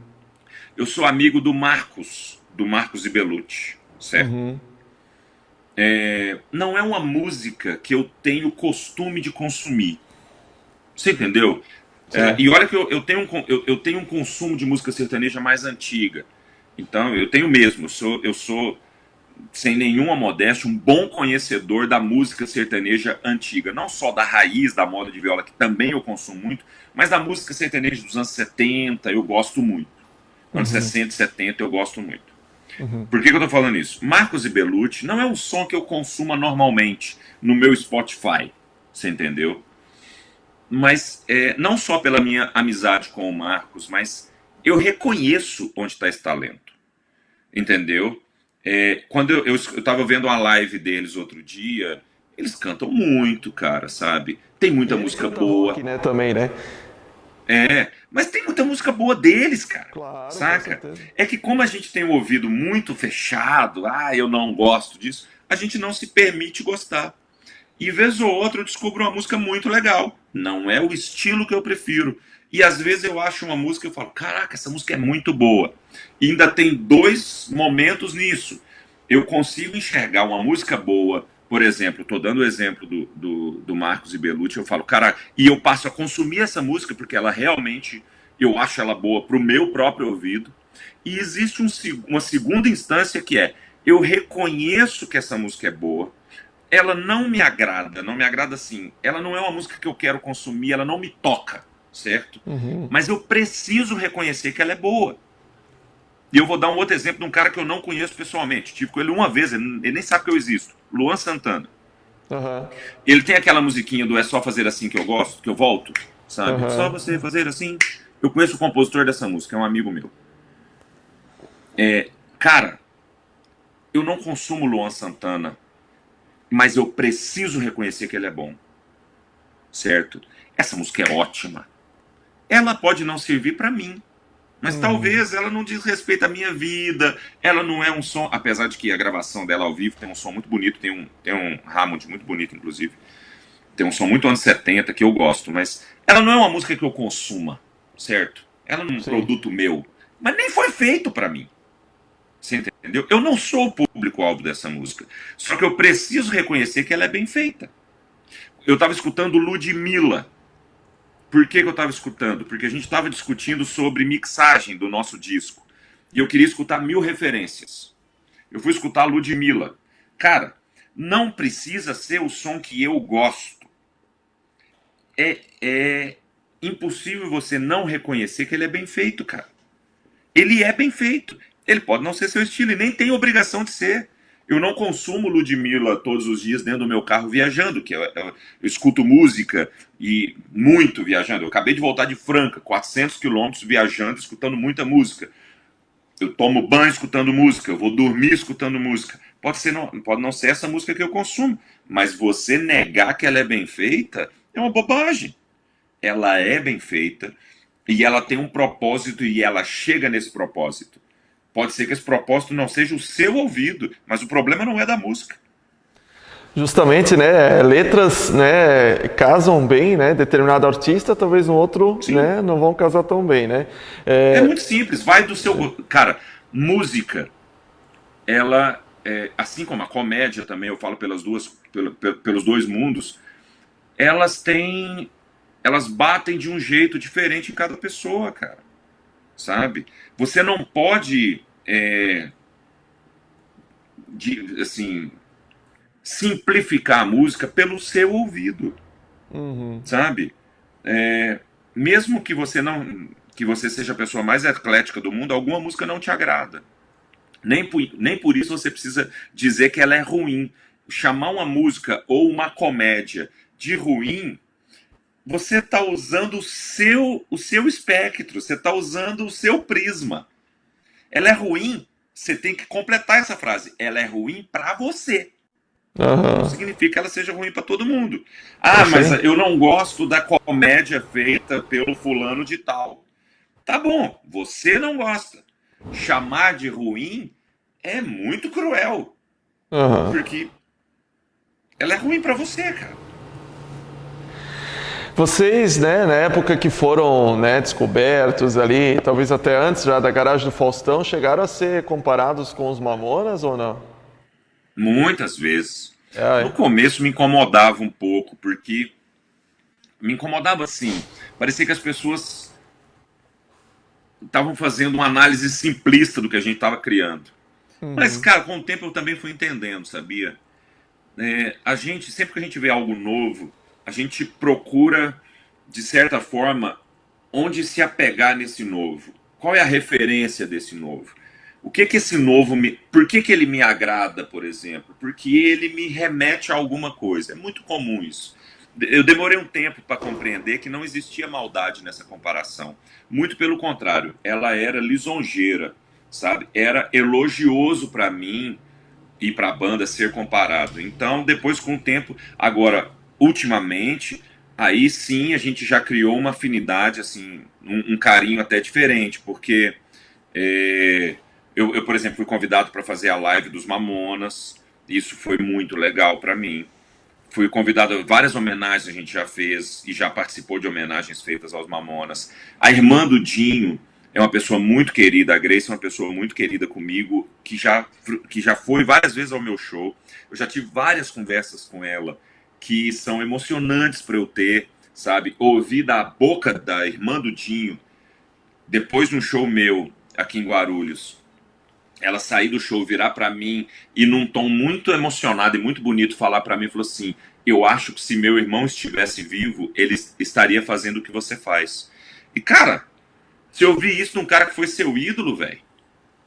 Eu sou amigo do Marcos e Belucci, certo? Não é uma música que eu tenho costume de consumir. Você entendeu? Sim. E olha que eu tenho um consumo de música sertaneja mais antiga. Então, eu tenho mesmo. Eu sou, sem nenhuma modéstia, um bom conhecedor da música sertaneja antiga. Não só da raiz da moda de viola, que também eu consumo muito, mas da música sertaneja dos anos 70 eu gosto muito. Anos 60 e 70 eu gosto muito. Por que eu tô falando isso? Marcos e Belucci não é um som que eu consuma normalmente no meu Spotify. Você entendeu? Mas não só pela minha amizade com o Marcos, mas eu reconheço onde está esse talento. Entendeu? Quando eu estava vendo uma live deles outro dia, eles cantam muito, cara, sabe? Tem E muita ele música canta rock, boa. né, também, né? Mas tem muita música boa deles, cara. Claro, com Saca? certeza. É que como a gente tem o ouvido muito fechado, eu não gosto disso, a gente não se permite gostar. E vez ou outra eu descubro uma música muito legal. Não é o estilo que eu prefiro. E às vezes eu acho uma música e eu falo, caraca, essa música é muito boa. E ainda tem dois momentos nisso. Eu consigo enxergar uma música boa, por exemplo, estou dando o exemplo do Marcos e Belucci, eu falo, caraca, e eu passo a consumir essa música porque ela realmente, eu acho ela boa para o meu próprio ouvido. E existe uma segunda instância que eu reconheço que essa música é boa, ela não me agrada assim, ela não é uma música que eu quero consumir, ela não me toca, certo? Uhum. Mas eu preciso reconhecer que ela é boa. E eu vou dar um outro exemplo de um cara que eu não conheço pessoalmente. Tive com ele uma vez, ele nem sabe que eu existo. Luan Santana. Aham. Ele tem aquela musiquinha do É Só Fazer Assim Que Eu Gosto, que eu volto, sabe? Só Aham. você fazer assim. Eu conheço o compositor dessa música, é um amigo meu. Cara, eu não consumo Luan Santana, mas eu preciso reconhecer que ele é bom, certo? Essa música é ótima. Ela pode não servir pra mim, mas Uhum. talvez ela não diz respeito à minha vida, ela não é um som, apesar de que a gravação dela ao vivo tem um som muito bonito, tem um Hammond muito bonito, inclusive, tem um som muito anos 70 que eu gosto, mas ela não é uma música que eu consuma, certo? Ela não é um Sim. produto meu, mas nem foi feito pra mim, você entendeu? Eu não sou o público-alvo dessa música, só que eu preciso reconhecer que ela é bem feita. Eu tava escutando Ludmilla. Por que eu estava escutando? Porque a gente estava discutindo sobre mixagem do nosso disco. E eu queria escutar 1000 referências. Eu fui escutar a Ludmilla. Cara, não precisa ser o som que eu gosto. É impossível você não reconhecer que ele é bem feito, cara. Ele é bem feito. Ele pode não ser seu estilo e nem tem obrigação de ser. Eu não consumo Ludmilla todos os dias dentro do meu carro viajando, que eu escuto música e muito viajando. Eu acabei de voltar de Franca, 400 quilômetros viajando, escutando muita música. Eu tomo banho escutando música, eu vou dormir escutando música. Pode não ser essa música que eu consumo, mas você negar que ela é bem feita é uma bobagem. Ela é bem feita e ela tem um propósito e ela chega nesse propósito. Pode ser que esse propósito não seja o seu ouvido, mas o problema não é da música. Justamente, né, letras, né, casam bem, né, determinado artista, talvez um outro, Sim, né, não vão casar tão bem, né. é muito simples. Vai do seu. Cara, música, ela. Assim como a comédia também, eu falo pelos dois mundos, elas têm. Elas batem de um jeito diferente em cada pessoa, cara. Sabe? Você não pode. Assim, simplificar a música pelo seu ouvido, Uhum. sabe? É, mesmo que você seja a pessoa mais eclética do mundo, alguma música não te agrada. Nem por isso você precisa dizer que ela é ruim. Chamar uma música ou uma comédia de ruim, você está usando o seu espectro, você está usando o seu prisma. Ela é ruim, você tem que completar essa frase. Ela é ruim para você. Não Aham. significa que ela seja ruim para todo mundo. É, Ah, mas sim. eu não gosto da comédia feita pelo fulano de tal. Tá bom, você não gosta. Chamar de ruim é muito cruel, Aham. porque ela é ruim para você, cara. Vocês, né, na época que foram, né, descobertos ali, talvez até antes já da garagem do Faustão, chegaram a ser comparados com os Mamonas ou não? Muitas vezes. No É. começo me incomodava um pouco, porque me incomodava assim. Parecia que as pessoas estavam fazendo uma análise simplista do que a gente estava criando. Mas, Uhum. cara, com o tempo eu também fui entendendo, sabia? Sempre que a gente vê algo novo, a gente procura, de certa forma, onde se apegar nesse novo. Qual é a referência desse novo? O que que esse novo me. Por que ele me agrada, por exemplo? Porque ele me remete a alguma coisa. É muito comum isso. Eu demorei um tempo para compreender que não existia maldade nessa comparação. Muito pelo contrário, ela era lisonjeira, sabe? Era elogioso para mim e para a banda ser comparado. Então, depois com o tempo, agora, ultimamente, aí sim a gente já criou uma afinidade, assim, um carinho até diferente, porque é, por exemplo, fui convidado para fazer a live dos Mamonas, isso foi muito legal para mim. Fui convidado a várias homenagens, a gente já fez e já participou de homenagens feitas aos Mamonas. A irmã do Dinho é uma pessoa muito querida, a Grace é uma pessoa muito querida comigo, que já foi várias vezes ao meu show. Eu já tive várias conversas com ela que são emocionantes para eu ter, sabe? Ouvir da boca da irmã do Dinho, depois de um show meu aqui em Guarulhos, ela sair do show, virar pra mim e num tom muito emocionado e muito bonito falar pra mim, falou assim: "Eu acho que se meu irmão estivesse vivo, ele estaria fazendo o que você faz". E cara, se eu vi isso num cara que foi seu ídolo, velho,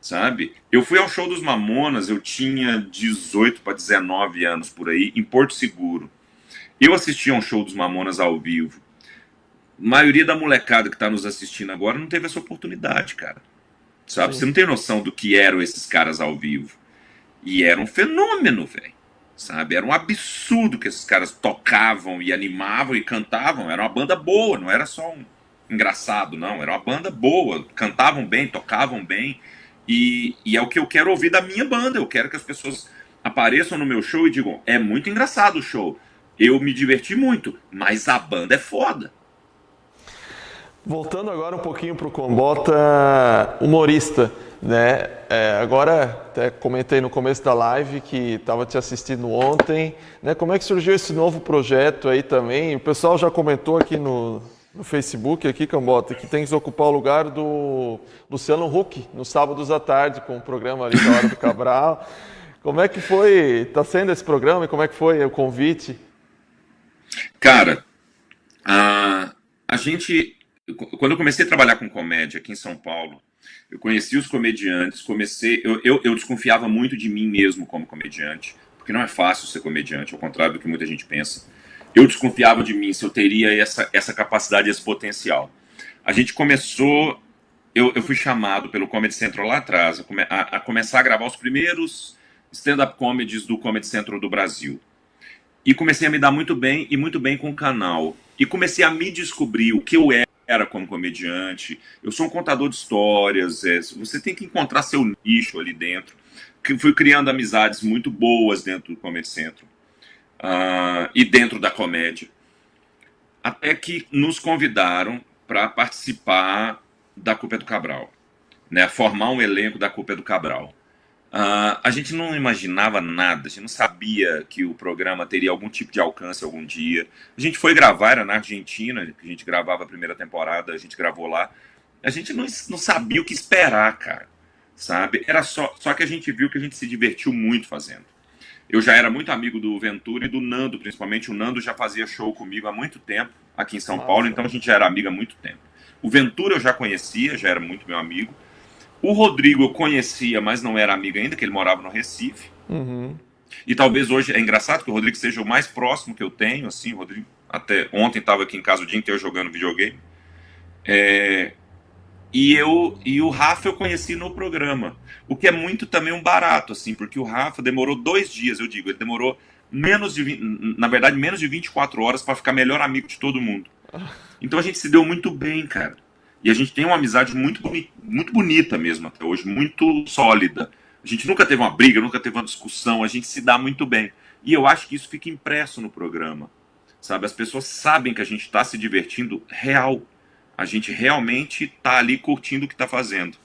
sabe? Eu fui ao show dos Mamonas, eu tinha 18 para 19 anos por aí, em Porto Seguro. Eu assisti a um show dos Mamonas ao vivo. A maioria da molecada que tá nos assistindo agora não teve essa oportunidade, cara. Sabe? Você Sim. não tem noção do que eram esses caras ao vivo. E era um fenômeno, velho. Sabe? Era um absurdo que esses caras tocavam e animavam e cantavam. Era uma banda boa, não era só um engraçado, não. Era uma banda boa. Cantavam bem, tocavam bem. E é o que eu quero ouvir da minha banda. Eu quero que as pessoas apareçam no meu show e digam: é muito engraçado o show. Eu me diverti muito, mas a banda é foda. Voltando agora um pouquinho para o Combota humorista, né? Agora, até comentei no começo da live que estava te assistindo ontem, né? Como é que surgiu esse novo projeto aí também? O pessoal já comentou aqui no Facebook, aqui, Cambota, que tem que ocupar o lugar do Luciano Huck, nos sábados à tarde, com o programa ali da Hora do Cabral. Como é que foi, tá sendo esse programa e como é que foi o convite? Cara, a gente. Quando eu comecei a trabalhar com comédia aqui em São Paulo, eu conheci os comediantes, eu desconfiava muito de mim mesmo como comediante, porque não é fácil ser comediante, ao contrário do que muita gente pensa. Eu desconfiava de mim se eu teria essa capacidade, esse potencial. A gente começou, eu fui chamado pelo Comedy Central lá atrás a começar a gravar os primeiros stand-up comedies do Comedy Central do Brasil. E comecei a me dar muito bem e muito bem com o canal. E comecei a me descobrir o que eu era como comediante. Eu sou um contador de histórias. Você tem que encontrar seu nicho ali dentro. Que fui criando amizades muito boas dentro do Comedy Central e dentro da comédia. Até que nos convidaram para participar da Culpa é do Cabral, né? Formar um elenco da Culpa é do Cabral. A gente não imaginava nada, a gente não sabia que o programa teria algum tipo de alcance algum dia. A gente foi gravar, era na Argentina, que a gente gravava a primeira temporada, a gente gravou lá. A gente não sabia o que esperar, cara, sabe? Era só que a gente viu que a gente se divertiu muito fazendo. Eu já era muito amigo do Ventura e do Nando, principalmente. O Nando já fazia show comigo há muito tempo aqui em São Paulo, Massa. então a gente já era amigo há muito tempo. O Ventura eu já conhecia, já era muito meu amigo. O Rodrigo eu conhecia, mas não era amigo ainda, que ele morava no Recife. Uhum. E talvez hoje, é engraçado que o Rodrigo seja o mais próximo que eu tenho, assim, o Rodrigo até ontem estava aqui em casa o dia inteiro jogando videogame. É, e o Rafa eu conheci no programa, o que é muito também um barato, assim, porque o Rafa demorou 2 dias, eu digo, ele demorou na verdade, menos de 24 horas para ficar melhor amigo de todo mundo. Então a gente se deu muito bem, cara. E a gente tem uma amizade muito bonita mesmo até hoje, muito sólida. A gente nunca teve uma briga, nunca teve uma discussão, a gente se dá muito bem. E eu acho que isso fica impresso no programa, sabe? As pessoas sabem que a gente está se divertindo real. A gente realmente está ali curtindo o que está fazendo.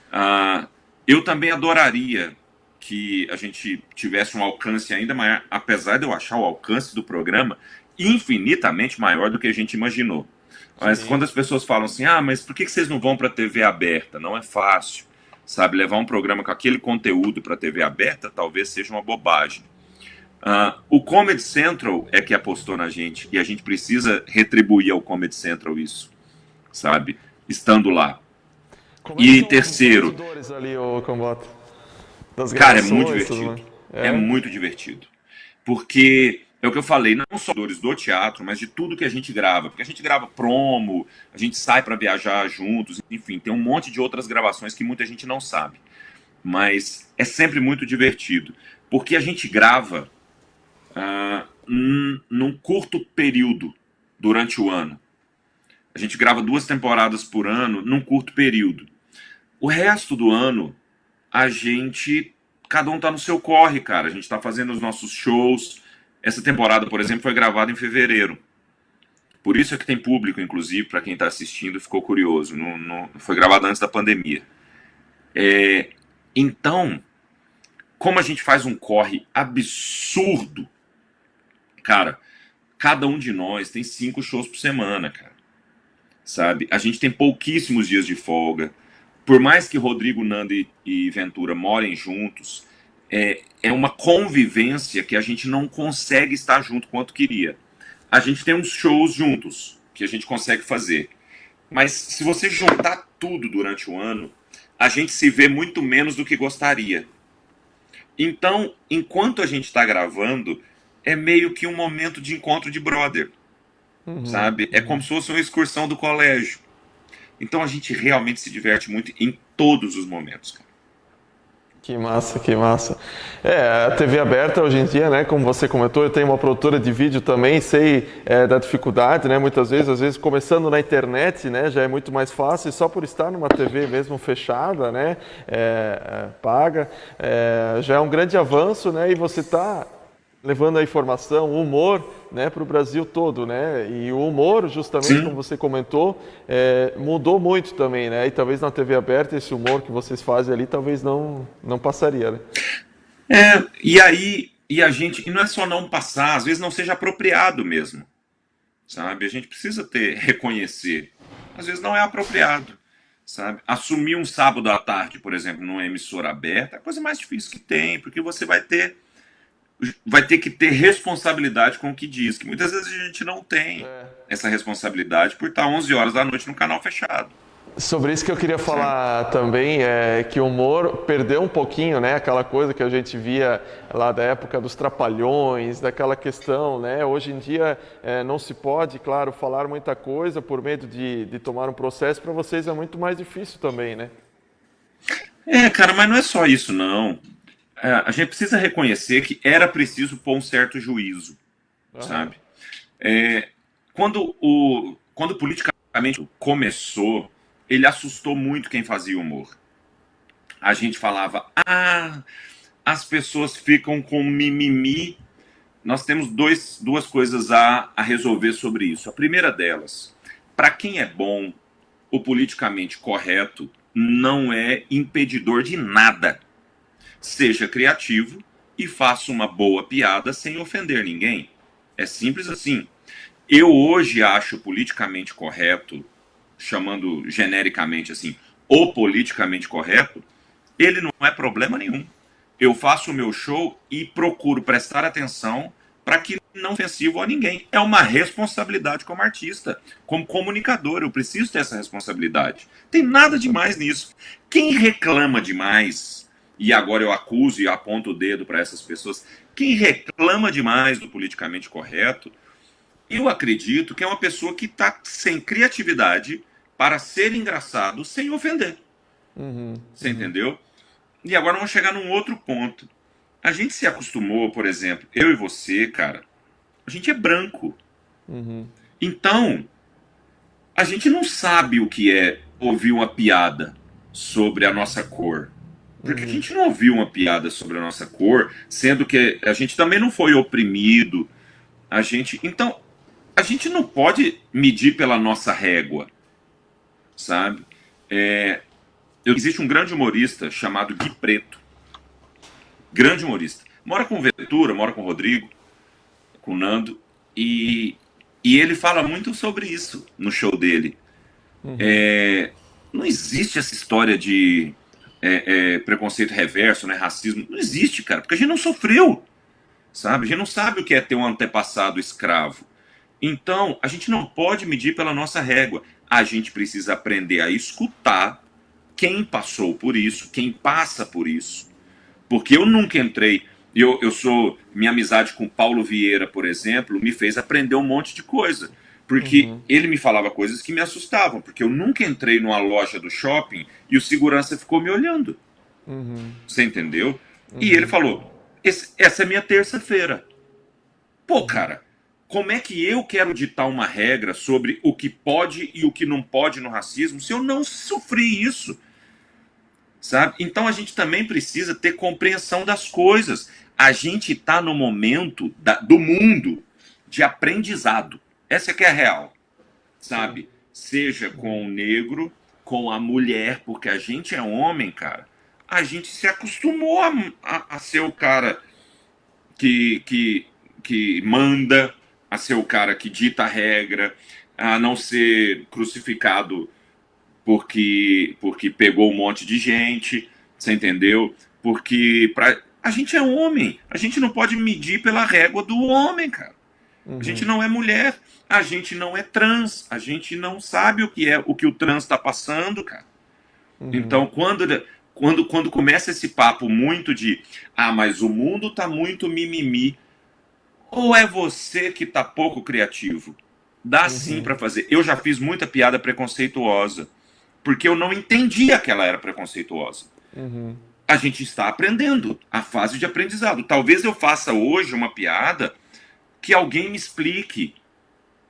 Ah, eu também adoraria que a gente tivesse um alcance ainda maior, apesar de eu achar o alcance do programa infinitamente maior do que a gente imaginou. Mas Sim. quando as pessoas falam assim, mas por que vocês não vão para a TV aberta? Não é fácil, sabe? Levar um programa com aquele conteúdo para a TV aberta talvez seja uma bobagem. O Comedy Central é que apostou na gente e a gente precisa retribuir ao Comedy Central isso, sabe? Estando lá. Como é que E são os terceiro, bastidores ali, ô Cambota? Das cara, é muito gravações, tudo mais? divertido. É É? muito divertido. Porque é o que eu falei, não só dores do teatro, mas de tudo que a gente grava. Porque a gente grava promo, a gente sai para viajar juntos, enfim, tem um monte de outras gravações que muita gente não sabe. Mas é sempre muito divertido. Porque a gente grava num curto período durante o ano. A gente grava 2 temporadas por ano num curto período. O resto do ano, a gente. Cada um tá no seu corre, cara. A gente tá fazendo os nossos shows. Essa temporada, por exemplo, foi gravada em fevereiro. Por isso é que tem público, inclusive, para quem tá assistindo, ficou curioso. Foi gravada antes da pandemia. Então, como a gente faz um corre absurdo, cara, cada um de nós tem 5 shows por semana, cara. Sabe? A gente tem pouquíssimos dias de folga. por mais que Rodrigo, Nando e Ventura morem juntos, é uma convivência que a gente não consegue estar junto quanto queria. A gente tem uns shows juntos que a gente consegue fazer. Mas se você juntar tudo durante o ano, a gente se vê muito menos do que gostaria. Então, enquanto a gente está gravando, é meio que um momento de encontro de brother, sabe? É como se fosse uma excursão do colégio. Então a gente realmente se diverte muito em todos os momentos, cara. Que massa, que massa. A TV aberta hoje em dia, né, como você comentou, eu tenho uma produtora de vídeo também, sei da dificuldade, né, muitas vezes, às vezes começando na internet, né, já é muito mais fácil, só por estar numa TV mesmo fechada, né, paga, já é um grande avanço, né, e você está levando a informação, o humor, né, para o Brasil todo, né? E o humor, justamente como Sim. você comentou, mudou muito também, né? E talvez na TV aberta esse humor que vocês fazem ali talvez não passaria, né? E aí, e a gente, e não é só não passar, às vezes não seja apropriado mesmo, sabe? A gente precisa reconhecer. Às vezes não é apropriado, sabe? Assumir um sábado à tarde, por exemplo, numa emissora aberta, é a coisa mais difícil que tem, porque você vai ter que ter responsabilidade com o que diz, que muitas vezes a gente não tem essa responsabilidade por estar 11 horas da noite no canal fechado, Sobre isso que eu queria sabe? falar também, é que o humor perdeu um pouquinho, né? Aquela coisa que a gente via lá da época dos Trapalhões, daquela questão, né? Hoje em dia não se pode, claro, falar muita coisa por medo de tomar um processo. Para vocês é muito mais difícil também, né? Cara, mas não é só isso, não. A gente precisa reconhecer que era preciso pôr um certo juízo, Aham. sabe? Quando politicamente começou, ele assustou muito quem fazia humor. A gente falava, as pessoas ficam com mimimi. Nós temos duas coisas a resolver sobre isso. A primeira delas, para quem é bom, o politicamente correto não é impedidor de nada. Seja criativo e faça uma boa piada sem ofender ninguém. É simples assim. Eu hoje acho politicamente correto, chamando genericamente assim, o politicamente correto, ele não é problema nenhum. Eu faço o meu show e procuro prestar atenção para que não ofensivo a ninguém. É uma responsabilidade como artista, como comunicador. Eu preciso ter essa responsabilidade. Tem nada demais nisso. Quem reclama demais, e agora eu acuso e aponto o dedo para essas pessoas, quem reclama demais do politicamente correto, eu acredito que é uma pessoa que está sem criatividade para ser engraçado sem ofender. Você entendeu? E agora vamos chegar num outro ponto. A gente se acostumou, por exemplo, eu e você, cara, a gente é branco. Então, a gente não sabe o que é ouvir uma piada sobre a nossa cor. Porque a gente não ouviu uma piada sobre a nossa cor, sendo que a gente também não foi oprimido. Então, a gente não pode medir pela nossa régua, sabe? Existe um grande humorista chamado Gui Preto. Grande humorista. Mora com o Ventura, mora com o Rodrigo, com o Nando. E ele fala muito sobre isso no show dele. Não existe essa história de preconceito reverso, né, racismo. Não existe, cara, porque a gente não sofreu, sabe? A gente não sabe o que é ter um antepassado escravo. Então, a gente não pode medir pela nossa régua. A gente precisa aprender a escutar quem passou por isso, quem passa por isso. Porque eu nunca entrei. Eu sou. Minha amizade com Paulo Vieira, por exemplo, me fez aprender um monte de coisa. Porque ele me falava coisas que me assustavam. Porque eu nunca entrei numa loja do shopping e o segurança ficou me olhando. Você entendeu? E ele falou: essa é minha terça-feira. Pô, cara, como é que eu quero ditar uma regra sobre o que pode e o que não pode no racismo se eu não sofri isso? Sabe? Então a gente também precisa ter compreensão das coisas. A gente está no momento do mundo de aprendizado. Essa é que é a real, Sim. sabe? Seja com o negro, com a mulher, porque a gente é homem, cara. A gente se acostumou a ser o cara que, que, que manda, a ser o cara que dita a regra, a não ser crucificado porque pegou um monte de gente, você entendeu? Porque a gente é homem, a gente não pode medir pela régua do homem, cara. A gente Uhum. não é mulher, a gente não é trans, a gente não sabe o que o trans está passando, cara. Uhum. Então, quando começa esse papo muito de mas o mundo tá muito mimimi, ou é você que tá pouco criativo? Dá sim Uhum. para fazer. Eu já fiz muita piada preconceituosa, porque eu não entendia que ela era preconceituosa. Uhum. A gente está aprendendo, a fase de aprendizado. Talvez eu faça hoje uma piada que alguém me explique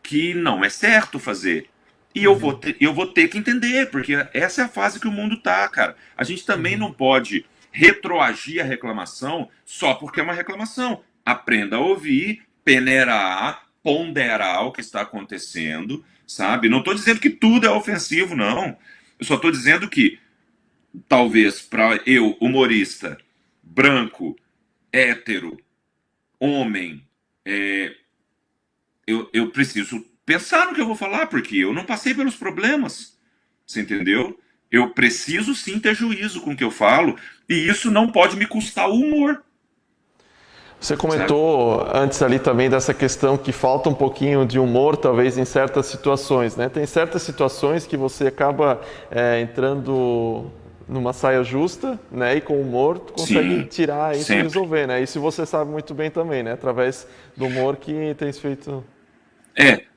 que não é certo fazer. E Uhum. eu vou ter que entender, porque essa é a fase que o mundo tá, cara. A gente também Uhum. não pode retroagir a reclamação só porque é uma reclamação. Aprenda a ouvir, peneirar, ponderar o que está acontecendo, sabe? Não estou dizendo que tudo é ofensivo, não. Eu só estou dizendo que, talvez, para eu, humorista, branco, hétero, homem, é, eu preciso pensar no que eu vou falar, porque eu não passei pelos problemas. Você entendeu? Eu preciso sim ter juízo com o que eu falo, e isso não pode me custar o humor, Você sabe? comentou antes ali também dessa questão que falta um pouquinho de humor, talvez, em certas situações, né? Tem certas situações que você acaba entrando numa saia justa, né? E com humor tu consegue Sim, tirar isso e sempre. resolver, né? Isso você sabe muito bem também, né? Através do humor que tens feito.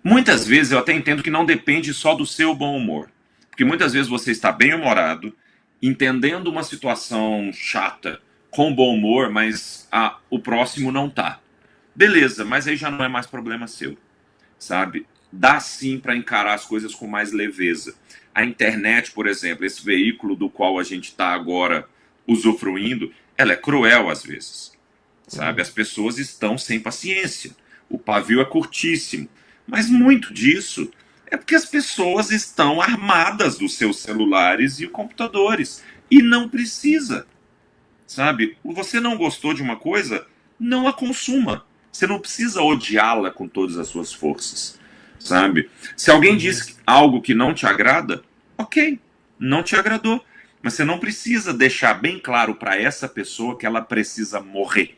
Muitas vezes eu até entendo que não depende só do seu bom humor. Porque muitas vezes você está bem humorado, entendendo uma situação chata com bom humor, mas o próximo não tá. Beleza, mas aí já não é mais problema seu, sabe? Dá sim para encarar as coisas com mais leveza. A internet, por exemplo, esse veículo do qual a gente está agora usufruindo, ela é cruel às vezes, sabe? Uhum. As pessoas estão sem paciência. O pavio é curtíssimo. Mas muito disso é porque as pessoas estão armadas dos seus celulares e computadores. E não precisa, sabe? Você não gostou de uma coisa, não a consuma. Você não precisa odiá-la com todas as suas forças, sabe? Se alguém Uhum. diz algo que não te agrada, ok, não te agradou. Mas você não precisa deixar bem claro para essa pessoa que ela precisa morrer.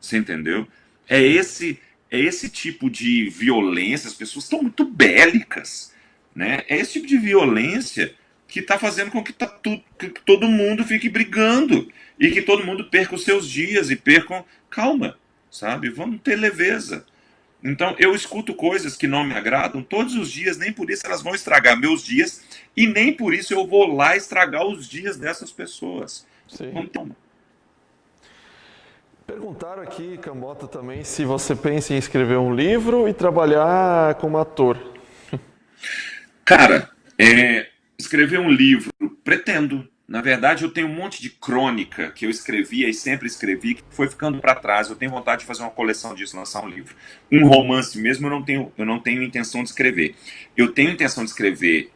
Você entendeu? É Sim. esse tipo de violência, as pessoas estão muito bélicas, né? É esse tipo de violência que está fazendo com que, que todo mundo fique brigando e que todo mundo perca os seus dias e percam. Calma, sabe? Vamos ter leveza. Então, eu escuto coisas que não me agradam todos os dias, nem por isso elas vão estragar meus dias, e nem por isso eu vou lá estragar os dias dessas pessoas. Sim. Vamos ter uma. Perguntaram aqui, Cambota, também, se você pensa em escrever um livro e trabalhar como ator. Cara, escrever um livro, pretendo. Na verdade, eu tenho um monte de crônica que eu escrevia e sempre escrevi, que foi ficando para trás. Eu tenho vontade de fazer uma coleção disso, lançar um livro. Um romance mesmo, eu não tenho intenção de escrever. Eu tenho intenção de escrever,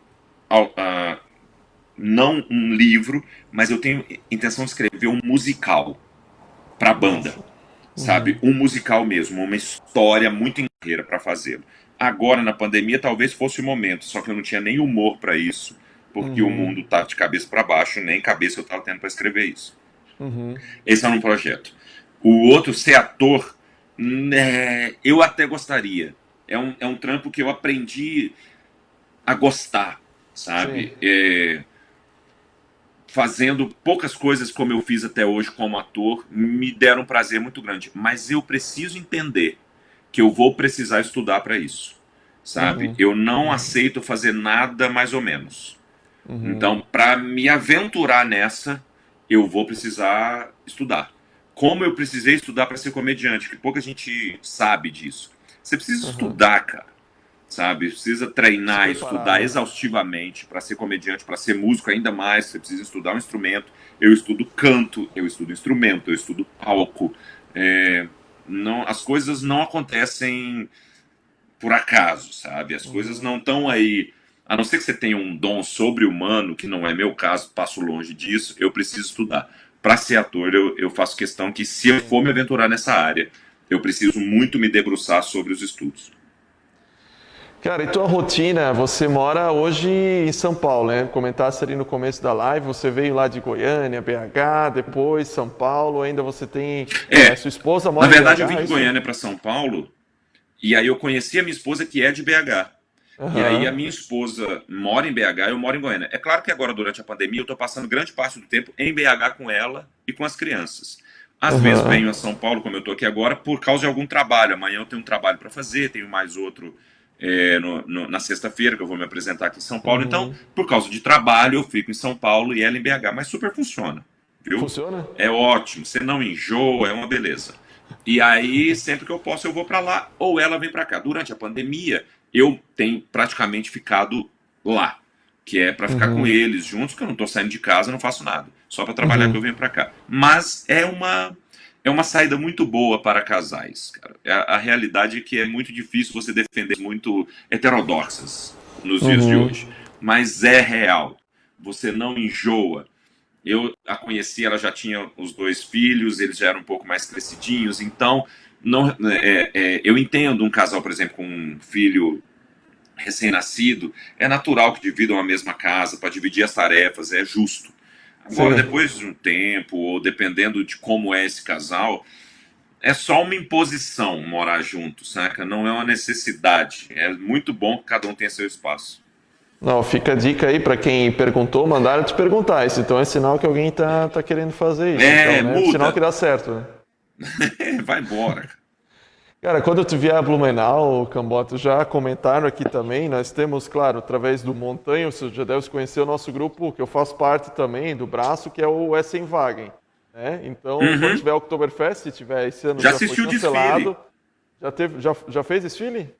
não um livro, mas eu tenho intenção de escrever um musical para banda, Nossa. Uhum. sabe? Um musical mesmo, uma história muito inteira para fazê-lo. Agora, na pandemia, talvez fosse o momento, só que eu não tinha nem humor para isso, porque o Uhum. mundo tá de cabeça para baixo, nem cabeça eu tava tendo para escrever isso. Uhum. Esse é um projeto. O outro, ser ator, né, eu até gostaria. É um trampo que eu aprendi a gostar, Sim. sabe? Fazendo poucas coisas como eu fiz até hoje como ator, me deram um prazer muito grande. Mas eu preciso entender que eu vou precisar estudar para isso, sabe? Uhum. Eu não Uhum. aceito fazer nada mais ou menos. Uhum. Então, para me aventurar nessa, eu vou precisar estudar. Como eu precisei estudar para ser comediante, que pouca gente sabe disso. Você precisa Uhum. estudar, cara, sabe? Precisa Se treinar, preparar, estudar né? exaustivamente para ser comediante, para ser músico ainda mais. Você precisa estudar um instrumento. Eu estudo canto, eu estudo instrumento, eu estudo palco. É, não, as coisas não acontecem por acaso, sabe? As coisas Uhum. não estão aí. A não ser que você tenha um dom sobre-humano, que não é meu caso, passo longe disso, eu preciso estudar. Para ser ator, eu faço questão que, se eu Sim. for me aventurar nessa área, eu preciso muito me debruçar sobre os estudos. Cara, e tua rotina? Você mora hoje em São Paulo, né? Comentasse ali no começo da live, você veio lá de Goiânia, BH, depois São Paulo, ainda você tem. É, Sua esposa na mora em verdade eu vim BH, é de isso? Goiânia para São Paulo e aí eu conheci a minha esposa que é de BH. E aí a Aham. minha esposa mora em BH, eu moro em Goiânia. É claro que agora, durante a pandemia, eu estou passando grande parte do tempo em BH com ela e com as crianças. Às vezes Aham. venho a São Paulo, como eu estou aqui agora, por causa de algum trabalho. Amanhã eu tenho um trabalho para fazer, tenho mais outro na sexta-feira, que eu vou me apresentar aqui em São Paulo. Então, Uhum. por causa de trabalho, eu fico em São Paulo e ela em BH. Mas super funciona, viu? Funciona? É ótimo, você não enjoa, é uma beleza. E aí, sempre que eu posso, eu vou para lá, ou ela vem para cá. Durante a pandemia, eu tenho praticamente ficado lá, que é para ficar com Uhum. eles juntos, que eu não estou saindo de casa, não faço nada, só para trabalhar que eu Uhum. venho para cá. Mas é uma saída muito boa para casais, cara. A realidade é que é muito difícil você defender muito heterodoxas nos dias de Uhum. hoje, mas é real. Você não enjoa. Eu a conheci, ela já tinha os dois filhos, eles já eram um pouco mais crescidinhos, então não, eu entendo um casal, por exemplo, com um filho recém-nascido, é natural que dividam a mesma casa para dividir as tarefas, é justo. Agora, Sim. depois de um tempo, ou dependendo de como é esse casal, é só uma imposição morar junto, saca? Não é uma necessidade. É muito bom que cada um tenha seu espaço. Não, fica a dica aí para quem perguntou, mandaram te perguntar isso. Então é sinal que alguém tá querendo fazer isso. Então, É, né? Sinal que muda. dá certo, né? Vai embora. Cara, quando tu vier a Blumenau, Camboto, já comentaram aqui também, nós temos, claro, através do Montanha, você já deve conhecer o nosso grupo, que eu faço parte também, do braço, que é o Essenwagen, né? Então, quando Uhum. tiver o Oktoberfest, se tiver esse ano Já já foi assistiu o desfile. cancelado, já fez desfile?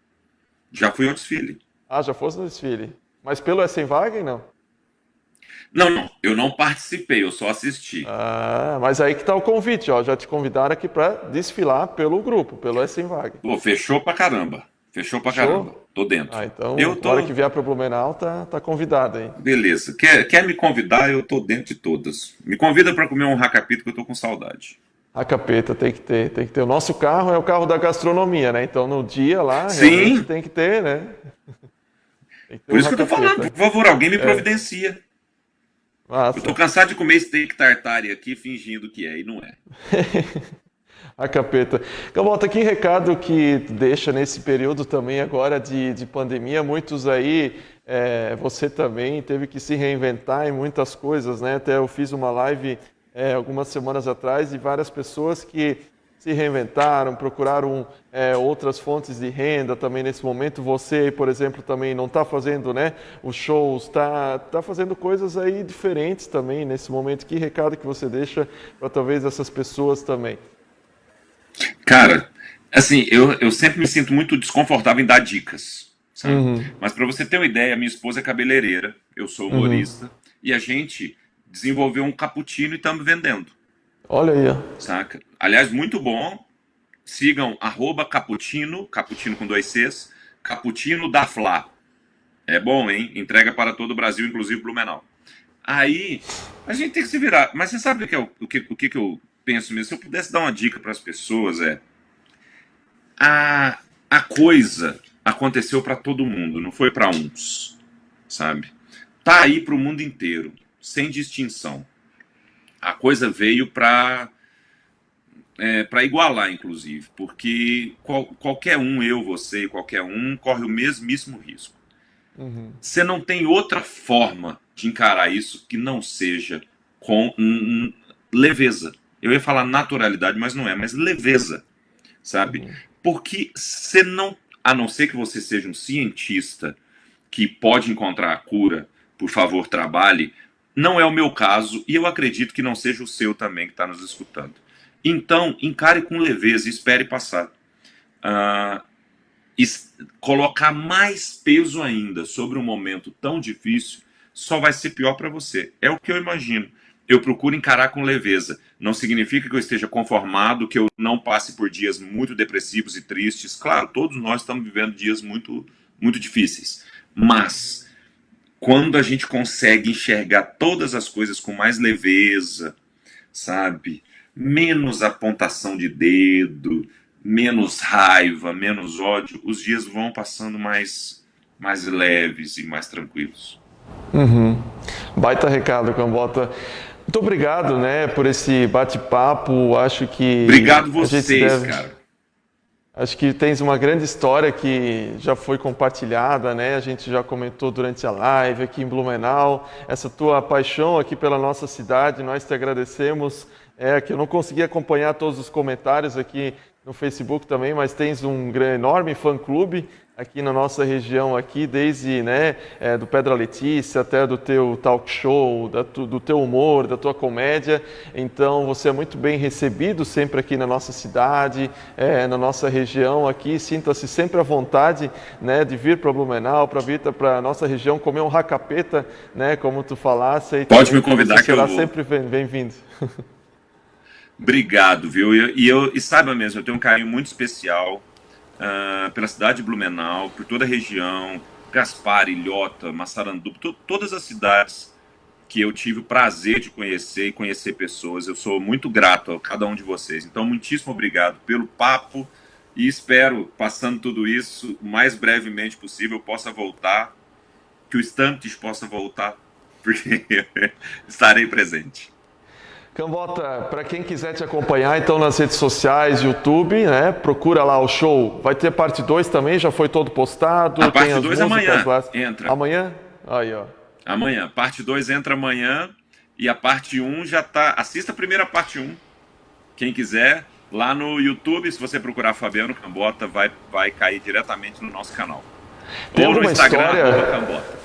Já fui ao desfile. Ah, já fosse no desfile. Mas pelo Essenwagen, não? Não, não, eu não participei, eu só assisti. Ah, mas aí que tá o convite, ó, já te convidaram aqui para desfilar pelo grupo, pelo Essenwagen. Pô, fechou pra caramba. Fechou pra caramba. Fechou? Tô dentro. Ah, então, Eu a hora que tô. vier para Blumenau, tá convidado aí. Beleza. Quer me convidar? Eu tô dentro de todas. Me convida pra comer um racapito que eu tô com saudade. A capeta tem que ter, tem que ter. O nosso carro é o carro da gastronomia, né? Então no dia lá realmente Sim, tem que ter, né? Tem que ter por o isso que eu tô falando. racapeta. Por favor, alguém me É, providencia. Eu tô massa. cansado de comer steak tartare aqui fingindo que é, e não é. A capeta. Gabota, que recado que deixa nesse período também agora de pandemia? Muitos aí, você também teve que se reinventar em muitas coisas, né? Até eu fiz uma live algumas semanas atrás e várias pessoas que se reinventaram, procuraram outras fontes de renda também nesse momento. Você, por exemplo, também não está fazendo, né, os shows, tá fazendo coisas aí diferentes também nesse momento. Que recado que você deixa para talvez essas pessoas também? Cara, assim, eu sempre me sinto muito desconfortável em dar dicas, sabe? Uhum, Mas pra você ter uma ideia, minha esposa é cabeleireira, eu sou uhum. humorista, e a gente desenvolveu um cappuccino e estamos vendendo, Olha aí, ó. saca? Aliás, muito bom. Sigam @cappuccino, cappuccino com dois Cs, cappuccino da Flá. É bom, hein? Entrega para todo o Brasil, inclusive Blumenau. Aí, a gente tem que se virar. Mas você sabe o que eu penso mesmo? Se eu pudesse dar uma dica para as pessoas, a coisa aconteceu para todo mundo, não foi para uns, sabe? Tá aí para o mundo inteiro, sem distinção. A coisa veio para igualar, inclusive, porque qualquer um, eu, você, qualquer um, corre o mesmíssimo risco. Uhum, Você não tem outra forma de encarar isso que não seja com leveza. Eu ia falar naturalidade, mas não é, mas leveza, sabe? uhum, Porque você não, a não ser que você seja um cientista que pode encontrar a cura, por favor, trabalhe. Não é o meu caso e eu acredito que não seja o seu também que está nos escutando. Então, encare com leveza e espere passar. Ah, colocar mais peso ainda sobre um momento tão difícil só vai ser pior para você. É o que eu imagino. Eu procuro encarar com leveza. Não significa que eu esteja conformado, que eu não passe por dias muito depressivos e tristes. Claro, todos nós estamos vivendo dias muito, muito difíceis. Mas quando a gente consegue enxergar todas as coisas com mais leveza, sabe? Menos apontação de dedo, menos raiva, menos ódio, os dias vão passando mais leves e mais tranquilos. Baita recado, Cambota. Muito obrigado, né, por esse bate-papo. Acho que Obrigado a gente vocês, cara. Acho que tens uma grande história que já foi compartilhada, né? A gente já comentou durante a live aqui em Blumenau. Essa tua paixão aqui pela nossa cidade, nós te agradecemos. É que eu não consegui acompanhar todos os comentários aqui no Facebook também, mas tens um enorme fã-clube aqui na nossa região aqui, desde, né, do Pedra Letícia até do teu talk show, do teu humor, da tua comédia. Então você é muito bem recebido sempre aqui na nossa cidade, na nossa região aqui. Sinta-se sempre à vontade, né, de vir para Blumenau, para vir para a nossa região comer um racapeta, né, como tu falasse. E pode me convidar que eu vou. Será sempre bem-vindo. Obrigado, viu? E saiba mesmo, eu tenho um carinho muito especial pela cidade de Blumenau, por toda a região, Gaspar, Ilhota, Massaranduba, todas as cidades que eu tive o prazer de conhecer e conhecer pessoas. Eu sou muito grato a cada um de vocês. Então, muitíssimo obrigado pelo papo e espero, passando tudo isso, o mais brevemente possível, possa voltar, que o Stantes possa voltar, porque estarei presente. Cambota, para quem quiser te acompanhar, então nas redes sociais, YouTube, né? Procura lá o show. Vai ter parte 2 também, já foi todo postado. A parte 2 amanhã entra. Amanhã? Aí, ó. Amanhã. Parte 2 entra amanhã e a parte 1 já tá. Assista a primeira parte 1. Quem quiser, lá no YouTube, se você procurar Fabiano Cambota, vai cair diretamente no nosso canal. Tem ou no Instagram, Cambota.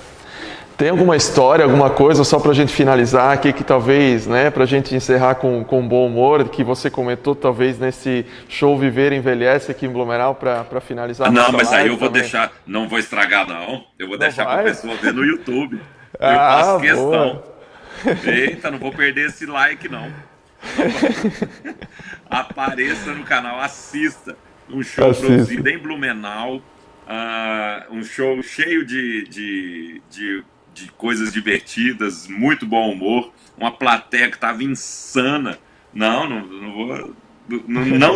Tem alguma história, alguma coisa, só para a gente finalizar aqui, que talvez, né, para a gente encerrar com bom humor, que você comentou, talvez, nesse show Viver Envelhece aqui em Blumenau, para finalizar. Não, mas aí eu vou deixar, não vou estragar não, eu vou deixar para a pessoa ver no YouTube. Eu faço questão. Boa. Eita, não vou perder esse like não. Apareça no canal, assista. Um show produzido em Blumenau, um show cheio de coisas divertidas, muito bom humor, uma plateia que estava insana. Não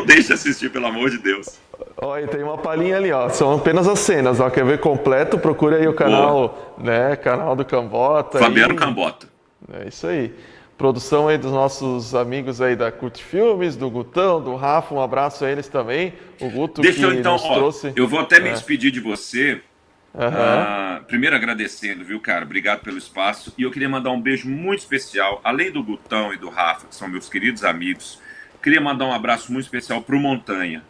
deixe assistir, pelo amor de Deus. Olha, tem uma palhinha ali, ó. São apenas as cenas, ó. Quer ver completo? Procura aí o canal, né? Canal do Cambota. Fabiano Cambota. É isso aí. Produção aí dos nossos amigos aí da Curte Filmes, do Gutão, do Rafa. Um abraço a eles também. O Guto Deixa eu então, nos trouxe. Eu vou até me despedir de você. Primeiro agradecendo, viu, cara? Obrigado pelo espaço. E eu queria mandar um beijo muito especial, além do Gutão e do Rafa, que são meus queridos amigos. Queria mandar um abraço muito especial pro Montanha.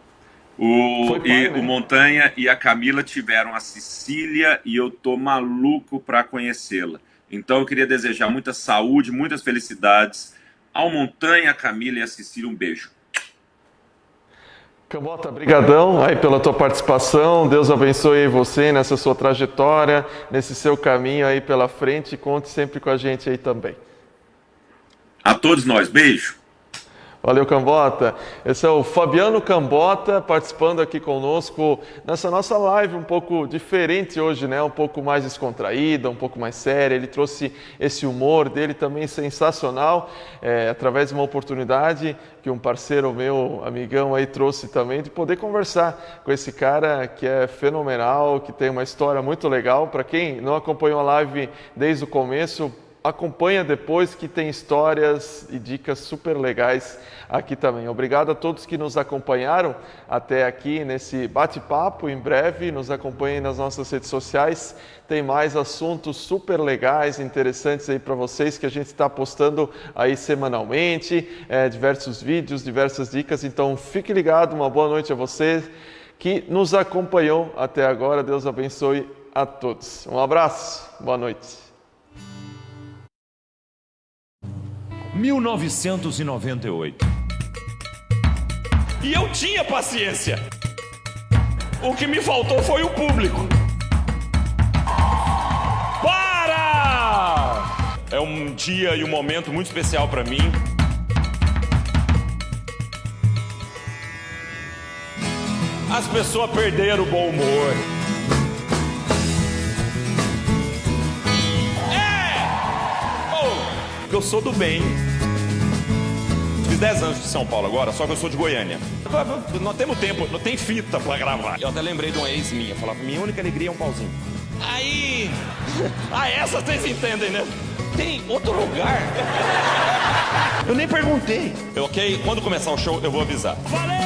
O Montanha e a Camila tiveram a Cecília e eu tô maluco para conhecê-la. Então eu queria desejar muita saúde, muitas felicidades ao Montanha, a Camila e a Cecília. Um beijo. Cambota, brigadão aí pela tua participação. Deus abençoe você nessa sua trajetória, nesse seu caminho aí pela frente. Conte sempre com a gente aí também. A todos nós, beijo. Valeu, Cambota. Esse é o Fabiano Cambota participando aqui conosco nessa nossa live um pouco diferente hoje, né? Um pouco mais descontraída, um pouco mais séria. Ele trouxe esse humor dele também sensacional, através de uma oportunidade que um parceiro meu, amigão aí, trouxe também, de poder conversar com esse cara que é fenomenal, que tem uma história muito legal. Para quem não acompanhou a live desde o começo, acompanha depois, que tem histórias e dicas super legais aqui também. Obrigado a todos que nos acompanharam até aqui nesse bate-papo. Em breve nos acompanhem nas nossas redes sociais. Tem mais assuntos super legais, interessantes aí para vocês, que a gente está postando aí semanalmente, diversos vídeos, diversas dicas. Então fique ligado, uma boa noite a você que nos acompanhou até agora. Deus abençoe a todos. Um abraço, boa noite. 1998. E eu tinha paciência. O que me faltou foi o público. Para! É um dia e um momento muito especial para mim. As pessoas perderam o bom humor. Eu sou do bem. Fiz 10 anos de São Paulo agora, só que eu sou de Goiânia. Não temos tempo, não tem fita pra gravar. Eu até lembrei de uma ex minha, falava, minha única alegria é um pauzinho. Aí... Ah, essa vocês entendem, né? Tem outro lugar. Eu nem perguntei. Ok? Quando começar o show, eu vou avisar. Valeu!